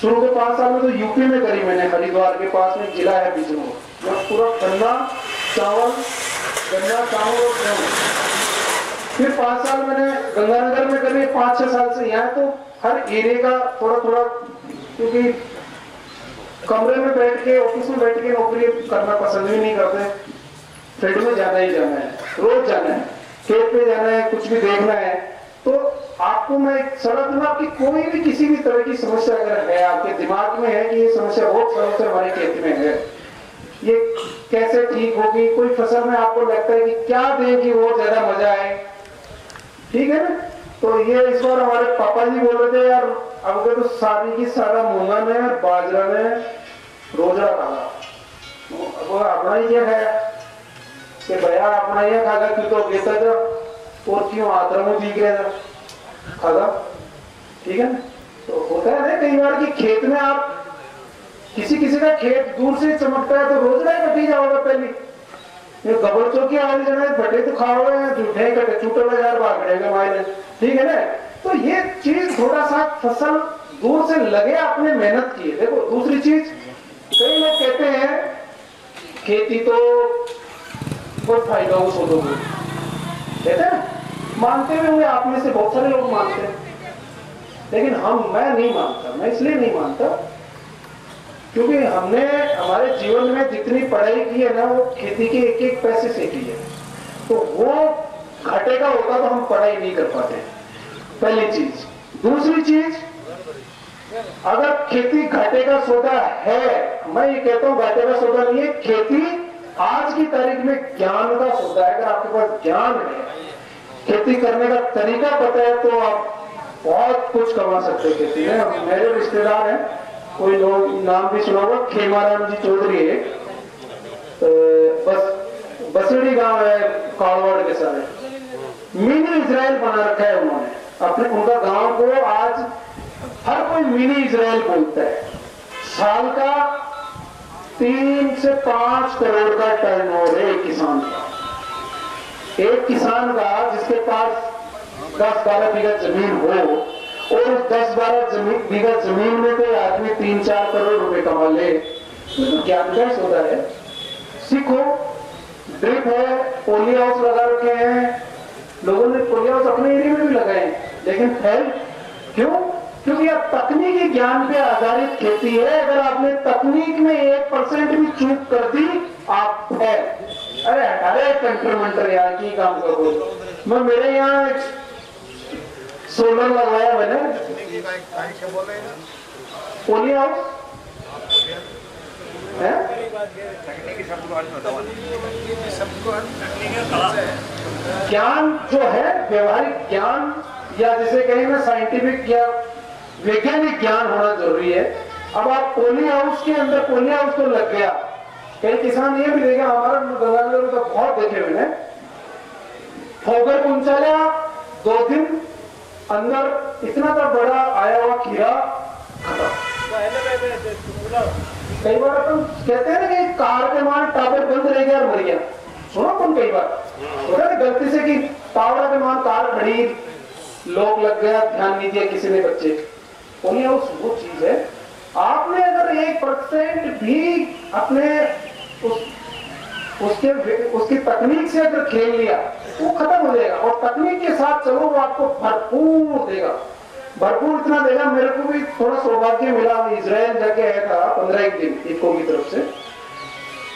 S5: शुरू के 5 साल में तो यूपी में करी मैंने, हरिद्वार के पास में जिला है बिजनौर। मैं पूरा गन्ना चावल और गेहूं। फिर 5 साल मैंने गंगानगर में करी, 5-6 साल से यहाँ। तो हर एरिया का थोड़ा, क्योंकि कमरे में बैठ के ऑफिस में बैठ के नौकरी करना पसंद भी नहीं करते। फील्ड में जाना ही जाना है, रोज जाना है, खेत पे जाना है, कुछ भी देखना है। तो आपको मैं एक सलाह दूंगा कि कोई भी किसी भी तरह की समस्या अगर है, आपके दिमाग में है कि ये समस्या बहुत सालों से हमारे खेत में है, ये कैसे ठीक होगी, कोई फसल में आपको लगता है कि क्या दें कि वो ज्यादा मजा आए, ठीक है ना। तो ये इस बार हमारे पापा जी बोल रहे थे, यार अब तो सारी की सारा मूंगा ने बाजरा ने रोजा खाना, वो अपना ही क्या खाया कि भैया अपना ही खागा, क्यों तो बेहता था और क्यों आतरा में पी गया था खागा, ठीक है ना। तो होता है ना कई बार कि खेत में आप किसी का खेत दूर से चमकता है तो रोज नहीं कटी जाओगे पहले, ये गबर चौकी आने जाना बटे तो खाओगे, झूठे कटे छूटे बाजार भागड़ेगा मायने, ठीक है ना। तो ये चीज थोड़ा सा फसल दूर से लगे, आपने मेहनत की है। देखो दूसरी चीज, कई लोग कहते हैं खेती तो बहुत फायदा हो सोचो, कहते हैं, मानते भी हुए आप में से बहुत सारे लोग मानते हैं, लेकिन मैं नहीं मानता। मैं इसलिए नहीं मानता क्योंकि हमने हमारे जीवन में जितनी पढ़ाई की है ना, वो खेती के एक पैसे से की है। तो वो घाटे का होता तो हम पढ़ाई नहीं कर पाते, पहली चीज। दूसरी चीज, अगर खेती घाटे का सौदा है, मैं ये कहता हूं घाटे का सौदा नहीं है, खेती आज की तारीख में ज्ञान का सौदा है। अगर आपके पास ज्ञान है, खेती करने का तरीका पता है, तो आप बहुत कुछ कमा सकते हैं खेती में। मेरे रिश्तेदार हैं, कोई लोग नाम भी सुना होगा, खेमाराम जी चौधरी है, बसड़ी गांव है कालवाड़ के सारे, मिनी इजराइल बना रखा है उन्होंने अपने, उनका गांव को आज हर कोई मिनी इजराइल बोलता है। साल का 3 से 5 करोड़ का टर्नओवर है एक किसान का। एक किसान का जिसके पास 10-12 बीघा जमीन हो, और उस 10-12 बीघा जमीन में कोई आदमी 3-4 करोड़ रुपए कमा ले, तो ज्ञान का सौदा है। सीखो, ड्रिप है, पोली हाउस लगा रखे हैं लोगों ने, पोली हाउस अपने एरिया में भी लगाए, लेकिन फेल क्यों? क्योंकि अब तकनीकी ज्ञान पे आधारित खेती है। अगर आपने तकनीक में 1% भी चूक कर दी, आप फेल। अरे कंट्रोमेंटर यार की काम करो। मैं मेरे यहाँ सोलर लगवाया मैंने, पोली हाउस है, ज्ञान जो है व्यवहारिक ज्ञान, या जिसे कहें ना साइंटिफिक या वैज्ञानिक ज्ञान होना जरूरी है। अब आप पोली हाउस के अंदर, पोली हाउस तो लग गया, कई किसान ये भी देगा, हमारा गंगानगर में तो बहुत देखे हुए, फोगर पहुंचाया 2 दिन अंदर इतना तो बड़ा आया हुआ खीरा खत्म। कई बार अपन कहते हैं ना कि कार के मान टावर बंद रह गया और मर गया, सुनो तुम कई बार होता है गलती से कि टावर के मान कार खड़ी, लोग लग गया, ध्यान नहीं दिया किसी ने बच्चे। पोली हाउस वो चीज है, आपने अगर 1% भी अपने उसकी तकनीक से अगर खेल लिया, वो खत्म हो जाएगा। और तकनीक के साथ चलो, वो आपको भरपूर देगा, भरपूर इतना देगा। मेरे को भी थोड़ा सौभाग्य मिला, इजराइल जाके आया था 15 दिन इको की तरफ से,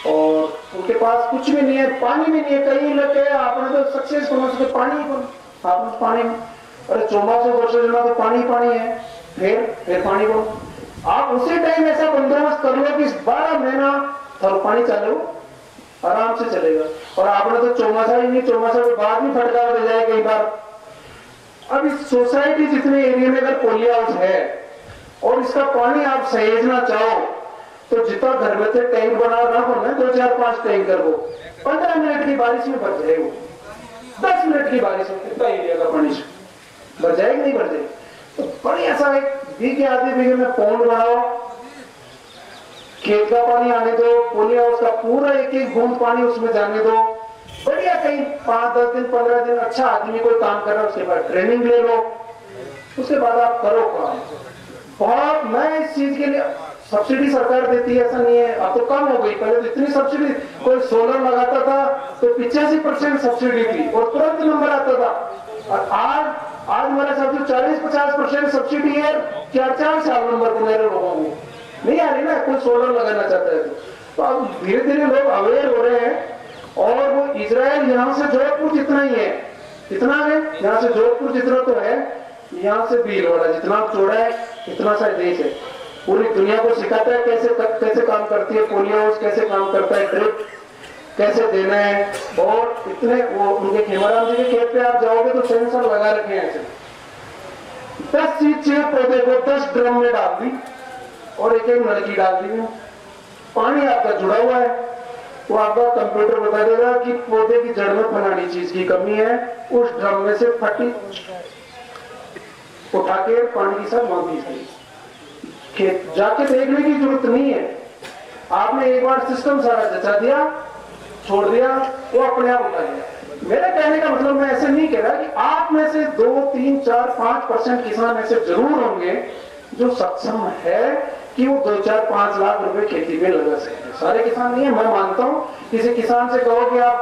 S5: और उनके पास कुछ भी नहीं है, पानी भी नहीं है। कई इलाके आपने तो सक्सेस होना चाहिए, पानी आपने पानी, अरे 1400 वर्ष जना तो पानी है, फिर पानी को आप उसी टाइम ऐसा बंदोबस्त कर लो कि 12 महीना थोड़ा पानी चालू आराम से चलेगा। और आपने तो चौमासा ही नहीं, चौमासा के बाद भी फटकार दे जाए कई बार। अब इस सोसाइटी जितने एरिया में अगर पोली हाउस है और इसका पानी आप सहेजना चाहो, तो जितना घर में से टैंक बना रखो ना, 2-4-5 टैंकर को 15 मिनट की बारिश में भर जाए, वो 10 मिनट की बारिश में कितना एरिया का पानी भर जाएगी, नहीं भर जाएगी। तो बढ़िया सा एक बीघे आधे बीघे में पौंड बनाओ, खेत का पानी आने दो, पोली हाउस का पूरा एक बूंद पानी उसमें जाने दो, बढ़िया कहीं 5-10 दिन 15 दिन अच्छा आदमी कोई काम कर रहा है, उसके बाद ट्रेनिंग ले लो, उसके बाद आप करो काम। बहुत मैं इस चीज के लिए सब्सिडी सरकार देती है ऐसा नहीं है, अब तो कम हो गई, पहले तो इतनी सब्सिडी, कोई सोलर लगाता था तो 85% सब्सिडी थी और तुरंत नंबर आता था, और आज हमारे साथ 40-50% सब्सिडी है, 4-4 साल नंबर को मेरे लोगों को नहीं आ रही ना, कोई सोलर लगाना चाहता है तो अब धीरे धीरे लोग अवेयर हो रहे हैं। और वो इजराइल यहाँ से जोधपुर जितना ही है, इतना है यहाँ से जोधपुर जितना तो है, यहाँ से भीलवाड़ा जितना चौड़ा है इतना सा देश है, पूरी दुनिया को सिखाता है कैसे काम करती है पोलियो हाउस, कैसे काम करता है ड्रिप कैसे देना है। और इतने वो उनके खेमाराम जी के खेत पे आप जाओगे तो सेंसर लगा रखे हैं ऐसे, 10 चीज पौधे को 10 ड्रम में डाल दी और एक नलकी डाल दी, पानी आपका जुड़ा हुआ है, वो आपका कंप्यूटर बता देगा कि पौधे की जड़ में फलानी चीज की कमी है, उस ड्रम में से फटी उठा के पानी के साथ वहां दी। खेत जाके देखने की जरूरत नहीं है, आपने एक बार सिस्टम सारा जचा दिया छोड़ दिया, वो अपने आप उठा लिया। मेरे कहने का मतलब मैं ऐसे नहीं कह रहा कि आप में से 2, 3, 4, 5% किसान ऐसे जरूर होंगे जो सक्षम है कि वो 2, 4, 5 लाख रुपए खेती में लगा सकते हैं। सारे किसान नहीं है, मैं मानता हूं किसी किसान से कहो कि आप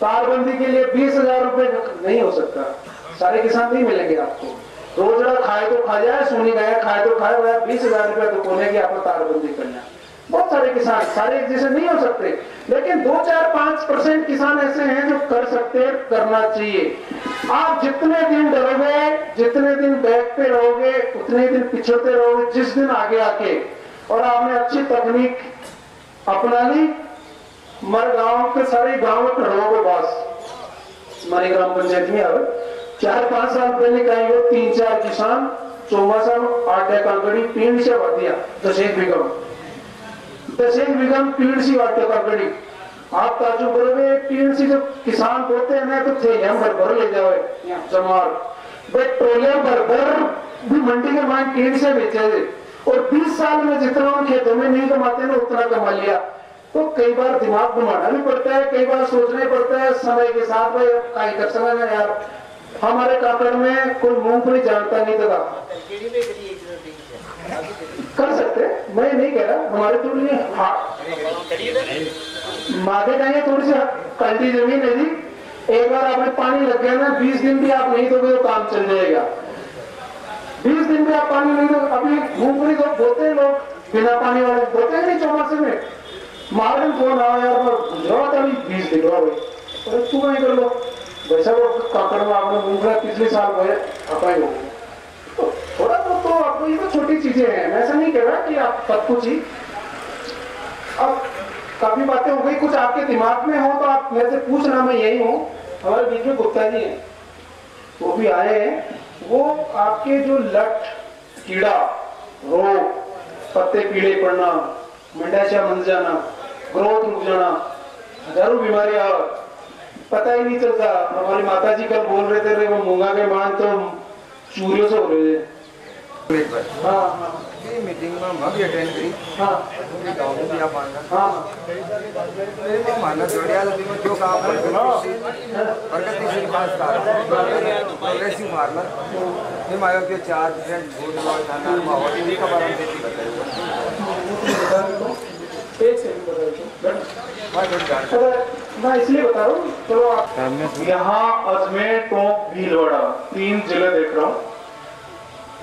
S5: तारबंदी के लिए 20,000 रुपए नहीं हो सकता, सारे किसान नहीं मिलेंगे आपको। रोजड़ा खाए तो खा जाए, सुनी गया खाए तो खाए, 20,000 रुपए तो कोने की आपको तारबंदी करना। बहुत सारे किसान सारे एक जैसे नहीं हो सकते, लेकिन 2, 4, 5% किसान ऐसे हैं जो कर सकते हैं, करना चाहिए। आप जितने दिन डरोगे, जितने दिन बैक पे रहोगे, उतने दिन पिछड़ते रहोगे। जिस दिन आगे आके और आपने अच्छी तकनीक अपना ली, मर गांव के सारे गांव में रहोगे, बस हमारी ग्राम पंचायत में अब 4-5 साल पहले कहीं 3-4 किसान चौमासा में 8 कांकड़ी पीड़ से भर दिया, 10 बीघा पीड़ सी वाटे कांकड़ी। आप ताजुब करोगे, पीड़ सी जब किसान बोते हैं ना तो थैलियां भर ले जाओ जमार, पेट्रोलियम भर भी मंडी के मान पीड़ से बेचे थे, और 20 साल में जितना हम खेतों में नहीं कमाते ना उतना कमा लिया। तो कई बार दिमाग घुमाना भी पड़ता है, कई बार सोचना पड़ता है समय के साथ, भाई क्या कर सकते यार। हमारे काकड़ में कोई मूंगफली जानता नहीं था, कर सकते, मैं नहीं कह रहा, हमारे थोड़ी माथे कहेंगे थोड़ी सी कल्टी जमीन है जी, एक बार आपने पानी लग गया ना, 20 दिन भी आप नहीं दोगे तो काम चल जाएगा। 20 दिन भी आप पानी नहीं दोगे, अभी मूंगफली तो बोते हैं लोग बिना पानी वाले, बोते हैं नहीं चौमासे में, मारे फोन आओ यार गुजरात अभी 20 दिन हो गई, अरे तू नहीं कर लो वैसा, वो काकड़ में आपने मूंगफली पिछले साल गए अपाई हो गई। थोड़ा बहुत तो आपको ये तो छोटी चीजें हैं, मैं ऐसा नहीं कह रहा कि आप सब कुछ ही। अब काफी बातें हो गई, कुछ आपके दिमाग में हो तो आप मेरे से पूछना, मैं यही हूँ। हमारे बीच में गुप्ता जी हैं, वो भी आए हैं। वो आपके जो लट कीड़ा रोग, पत्ते पीले पड़ना, मंडाशा बंध जाना, ग्रोथ रुक जाना, हजारों बीमारियां, पता ही नहीं चलता। हमारी माता जी कल बोल रहे थे वो मूंगा के मान तो चूरियों से हो रहे थे। हाँ
S2: मीटिंग में हम भी अटेंड करी।
S5: हाँ
S2: गाँव में दिया पाना।
S5: हाँ
S2: मेरे माना जोड़िया लगी में जो काम प्रगतिशील खास प्रोग्रेसिव मारना ये मायो के 4 डिफरेंट बोर्ड और थाना माहौल इन्हीं का बारे में देती
S5: बताइए। मैं इसलिए बता रहा हूँ, चलो आप यहाँ अजमेर टोंक भीलवाड़ा 3 जिले देख रहा हूँ।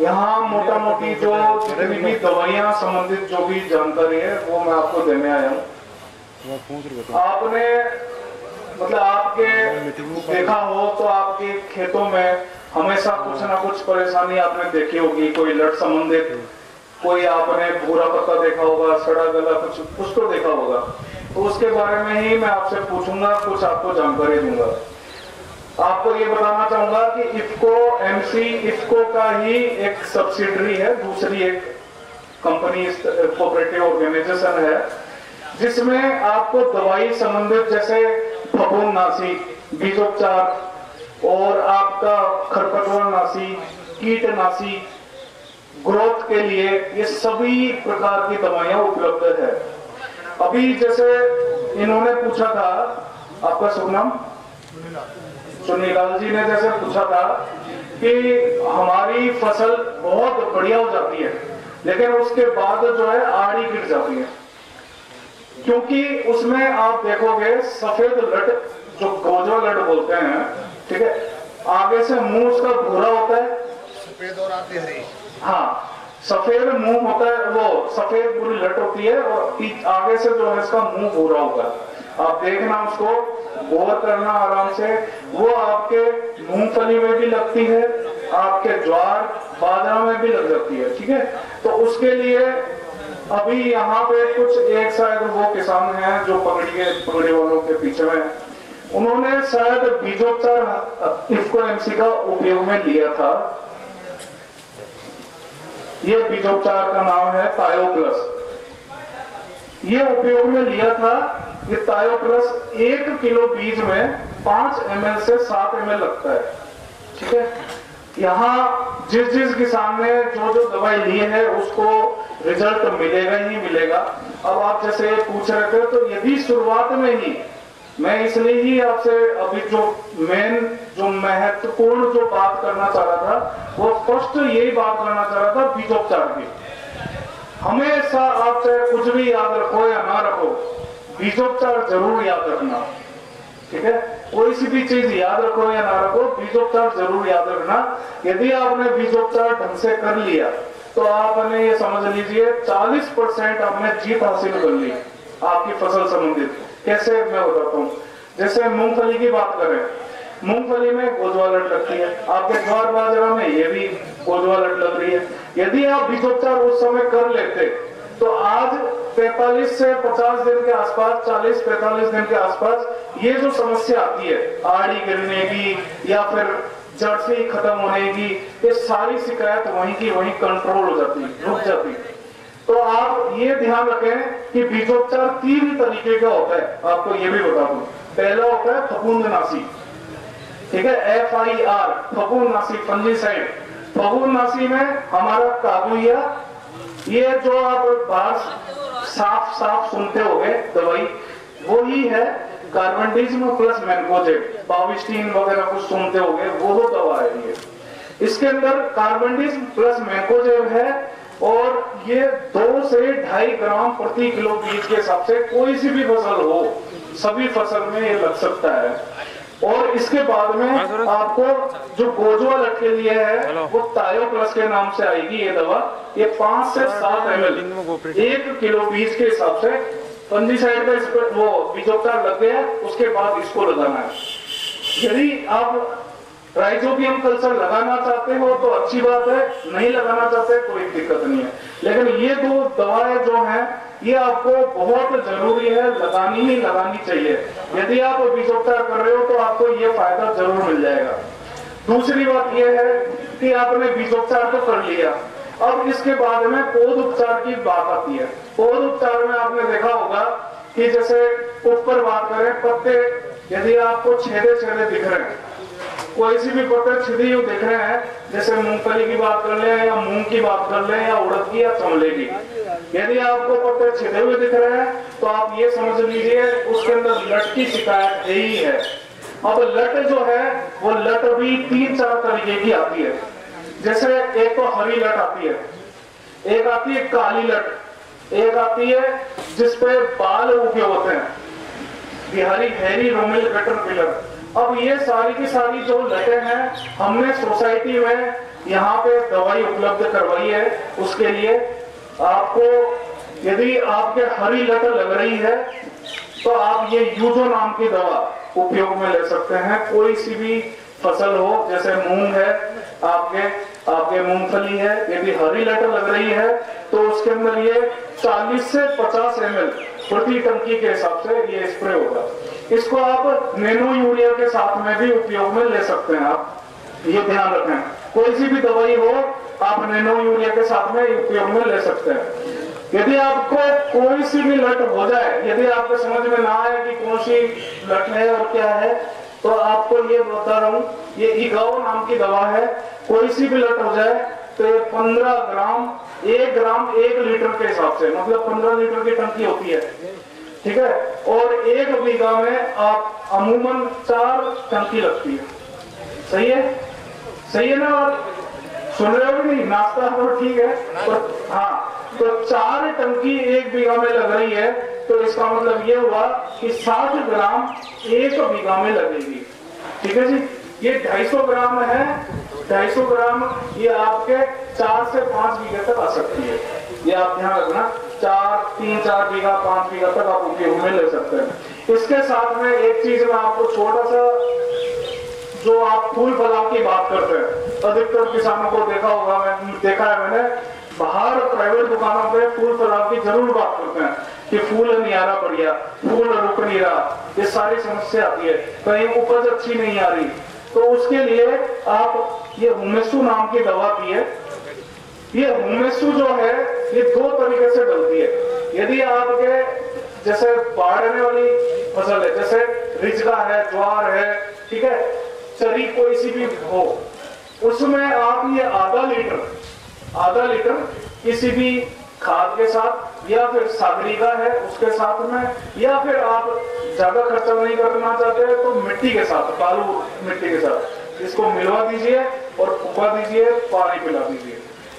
S5: यहाँ मोटा मोटी जो जितनी भी दवाइयाँ संबंधित जो भी जानकारी है वो मैं आपको देने आया हूँ। आपने मतलब आपके देखा हो तो आपके खेतों में हमेशा कुछ ना कुछ परेशानी आपने देखी होगी, कोई लट संबंधित, कोई आपने भूरा पत्ता देखा होगा, सड़ा गला कुछ तो देखा होगा। तो उसके बारे में ही मैं आपसे पूछूंगा, कुछ आपको जानकारी दूंगा। आपको ये बताना चाहूंगा कि इफको एमसी इफको का ही एक सब्सिडरी है, दूसरी एक कंपनी कोऑपरेटिव ऑर्गेनाइजेशन है, जिसमें आपको दवाई संबंधित जैसे फफूंदनाशी, बीजोपचार और आपका खरपतवारनाशी, कीटनाशी, ग्रोथ के लिए ये सभी प्रकार की दवाइयां उपलब्ध है। अभी जैसे इन्होंने पूछा था आपका शुभ नाम? चुन्नीलाल जी ने जैसे पूछा था कि हमारी फसल बहुत बढ़िया हो जाती है लेकिन उसके बाद जो है आड़ी गिर जाती है, क्योंकि उसमें आप देखोगे सफेद लट, जो गोजवा लट बोलते हैं, ठीक है, आगे से मुंह उसका भूरा होता है,
S4: सफेद और आते हरे।
S5: हाँ, सफेद मुंह होता है, वो सफेद पूरी लट होती है और आगे से जो है इसका मुंह भूरा होगा। आप देखना, उसको गौर करना आराम से, वो आपके मूंगफली में भी लगती है, आपके ज्वार बाजरा में भी लग जाती है, ठीक है। तो उसके लिए अभी यहाँ पे कुछ एक शायद वो किसान हैं जो पगड़ी वालों के पीछे में, उन्होंने शायद बीजोपचार इफ्को एमसी का उपयोग में लिया था। ये बीजोपचार का नाम है तायो प्लस, ये उपयोग में लिया था। ये तायो प्लस 1 किलो बीज में 5 ml से 7 ml लगता है, ठीक है। यहाँ जिस किसान ने जो दवाई ली है उसको रिजल्ट मिलेगा ही मिलेगा। अब आप जैसे पूछ रहे थे, तो यदि शुरुआत में ही मैं इसलिए ही आपसे अभी जो महत्वपूर्ण जो बात करना चाह रहा था, वो फर्स्ट यही बात करना चाह रहा था बीजोपचार की। हमेशा आप चाहे कुछ भी याद रखो या ना रखो, बीजोपचार जरूर याद रखना, ठीक है। कोई सी भी चीज याद रखो या ना रखो, बीजोपचार जरूर याद रखना। यदि आपने बीजोपचार ढंग से कर लिया तो आपने ये समझ लीजिए 40% आपने जीत हासिल कर ली आपकी फसल संबंधित। कैसे, मैं बताता हूँ। जैसे मूंगफली की बात करें, मूंगफली में गोजवा लट लगती है, आपके ज्वार बाजरा में ये भी गोजवा लट लग रही है। यदि आप बीजोपचार उस समय कर लेते तो आज 45 से 50 दिन के आसपास, 40-45 दिन के आसपास ये जो समस्या आती है आड़ी गिरने की या फिर जड़ से ही खत्म होने की, ये सारी शिकायत वहीं की वहीं कंट्रोल हो जाती, रुक जाती। तो आप ये ध्यान रखें कि बीजोपचार 3 तरीके का होता है, आपको ये भी बता दूं। पहला होता है फफूंदनाशी, ठीक है, FIR, फफूंदनाशी, फंजीसाइड। फफूंदनाशी में हमारा काबुलिया, ये जो आप बाहर साफ सुनते होंगे दवाई, वो ही है कार्बेंडिज्म प्लस मैनकोजेब, बाविस्टीन वगैरह कुछ सुनते होंगे, वो दवा है ये। इसके अंदर कार्बेंडिज्म प्लस मैनकोजेब है और ये 2 से 2.5 ग्राम प्रति किलो बीज के हिसाब से कोई सी भी फसल हो, सभी फसल में ये लग सकता है। और इसके बाद में आपको जो गोजवा लट के लिए है वो तायो प्लस के नाम से आएगी ये दवा। ये 5 से 7 ml 1 किलो बीज के हिसाब से फंजीसाइड का इस पर वो बीजोपचार लग गया, उसके बाद इसको लगाना है। यदि आप राइजोबियम कल्चर लगाना चाहते हो तो अच्छी बात है, नहीं लगाना चाहते कोई दिक्कत नहीं है। लेकिन ये 2 दवाएं जो हैं ये आपको बहुत जरूरी है, लगानी ही लगानी चाहिए। यदि आप बीजोपचार कर रहे हो तो आपको ये फायदा जरूर मिल जाएगा। दूसरी बात यह है कि आपने बीजोपचार तो कर लिया, अब इसके बाद में पौध उपचार की बात आती है। पौध उपचार में आपने देखा होगा कि जैसे ऊपर बात करें, पत्ते यदि आपको छेदे दिख रहे हैं, कोई सी भी पत्ते छिदी हुई दिख रहे हैं, जैसे मूंगफली की बात कर ले या मूंग की बात कर ले या उड़द की या चमले की, यदि आपको पत्ते छिदे हुए दिख रहे हैं तो आप ये समझ लीजिए उसके अंदर लट की शिकायत ही है। अब लट जो है वो लट भी 3-4 तरीके की आती है। जैसे एक तो हरी लट आती है, एक आती है काली लट, एक आती है जिसपे बाल उगे होते हैं, बिहारी हेरी रोमिल कैटरपिलर। अब ये सारी की सारी जो लटें हैं हमने सोसाइटी में यहाँ पे दवाई उपलब्ध करवाई है। उसके लिए आपको यदि आपके हरी लट लग रही है तो आप ये यूजो नाम की दवा उपयोग में ले सकते हैं। कोई सी भी फसल हो, जैसे मूंग है, आपके मूंगफली है, यदि हरी लट लग रही है तो उसके अंदर ये 40 से 50 ml प्रति टंकी के हिसाब से ये स्प्रे होगा। इसको आप नैनो यूरिया के साथ में भी उपयोग में ले सकते हैं। आप ये ध्यान रखें, कोई सी भी दवाई हो आप नैनो यूरिया के साथ में उपयोग में ले सकते हैं। यदि आपको कोई सी भी लट हो जाए, यदि आपको समझ में ना आए कि कौन सी लट है और क्या है, तो आपको ये बता रहा हूं, ये इगाओ नाम की दवा है। कोई सी भी लट हो जाए तो 15 ग्राम 1 ग्राम 1 लीटर के हिसाब से, मतलब 15 लीटर की टंकी होती है, ठीक है। और 1 बीघा में आप अमूमन 4 टंकी लगती है। सही है, सही है ना? और सुन रहे हो नहीं? नाश्ता तो ठीक है, तो हाँ, तो 4 टंकी 1 बीघा में लग रही है, तो इसका मतलब ये हुआ कि 60 ग्राम 1 बीघा में लगेगी। ठीक है जी। ये 250 ग्राम है, 250 ग्राम ये आपके 4 से 5 बीघे तक आ सकती है। ये आप ध्यान रखना, 3-4 बीघा 5 बीघा तक आप उपयोग में ले सकते हैं। इसके साथ में एक चीज मैं आपको छोटा सा, जो आप फूल फलाव की बात करते हैं, अधिकतर किसानों को देखा होगा, देखा है मैंने, बाहर प्राइवेट दुकानों पे फूल फलाव की जरूर बात करते हैं कि फूल नहीं आ रहा बढ़िया, फूल रुक नहीं रहा, ये सारी समस्या आती है, कहीं उपज अच्छी नहीं आ रही। तो उसके लिए आप ये हुमेसू नाम की दवा पिए। ये हुमेसू जो है ये 2 तरीके से डलती है। यदि आपके जैसे बाढ़ने वाली फसल है, जैसे रिजगा है, ज्वार है, ठीक है, चरी कोई सी भी हो, उसमें आप ये आधा लीटर किसी भी खाद के साथ, या फिर सागरिका है उसके साथ में, या फिर आप ज्यादा खर्चा नहीं करना चाहते हैं तो मिट्टी के साथ, बालू मिट्टी के साथ इसको मिलवा दीजिए और फुका दीजिए, पानी पिला दीजिए।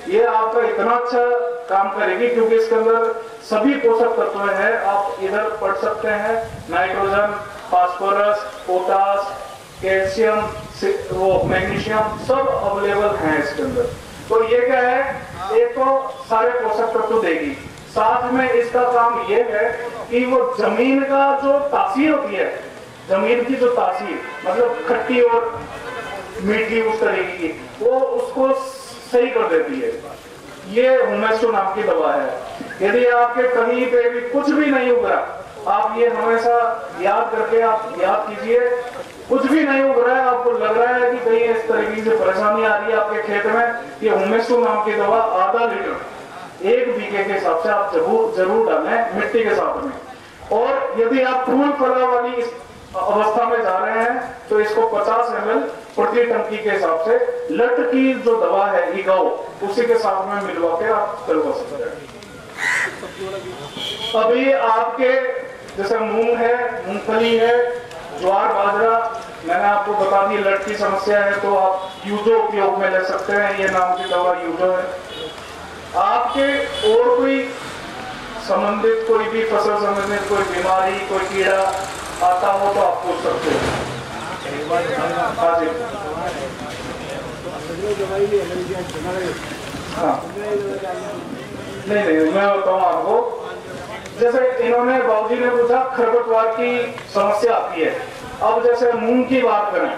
S5: ये आपका इतना अच्छा काम करेगी क्योंकि इसके अंदर सभी पोषक तत्व हैं। आप इधर पढ़ सकते हैं, नाइट्रोजन, फास्फोरस, पोटास, कैल्शियम, वो मैग्नीशियम, सब अवेलेबल हैं इसके अंदर। तो ये क्या है, एक तो सारे पोषक तत्व देगी, साथ में इसका काम ये है कि वो जमीन का जो तासीर होती है, जमीन की जो तासीर मतलब खट्टी और मीठी उस तरीके की, वो उसको सही कर देती है। ये हुमेसू नाम की दवा है। यदि आपके कहीं पे भी कुछ भी नहीं उग रहा, आप ये हमेशा याद करके आप याद कीजिए, कुछ भी नहीं उग रहा है, आपको लग रहा है कि कहीं इस तरीके से परेशानी आ रही है आपके खेत में, ये हुमेसू नाम की दवा आधा लीटर 1 बीघे के हिसाब से आप जरूर डालें मिट्टी के साथ में। और यदि आप फूल फला वाली इस अवस्था में जा रहे हैं तो इसको 50 ml प्रति टंकी के हिसाब से लट की जो दवा है ईगाओ, उसी के साथ में मिलवा के आप चलवा सकते हैं। अभी आपके जैसे मूंग है, मूंगफली है, ज्वार बाजरा, मैंने आपको बता दी लट की समस्या है तो आप यूजो उपयोग में ले सकते हैं। ये नाम की दवा यूजो है। आपके और कोई संबंधित कोई भी फसल संबंधित कोई बीमारी, कोई कीड़ा आता हो तो आप पूछ सकते हैं। हाँ जी, हाँ नहीं मैं बताऊँ आपको। जैसे इन्होंने बाबूजी ने पूछा खरपतवार की समस्या आती है। अब जैसे मूंग की बात करें,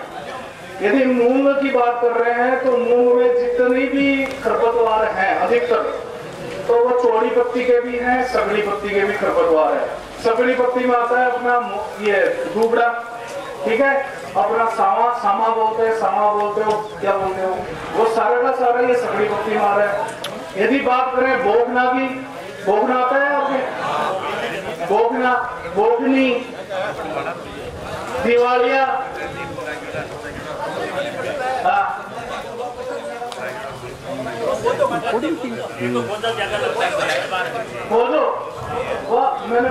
S5: यदि मूंग की बात कर रहे हैं तो मूंग में जितनी भी खरपतवार हैं अधिकतर, तो वो चौड़ी पत्ती के भी हैं, सगड़ी पत्ती के भी खरपतवार है। सगड़ी पत्ती में आता है अपना ये दूबड़ा, ठीक है, अपना सामा बोलते हैं, क्या बोलते हो, वो सारे का सारा ये सगड़ी पत्ती में आ रहा है। यदि बात करें बोगना की, बोगना आता है आपके, बोगना, बोगनी, दिवालिया, बोलो, मैंने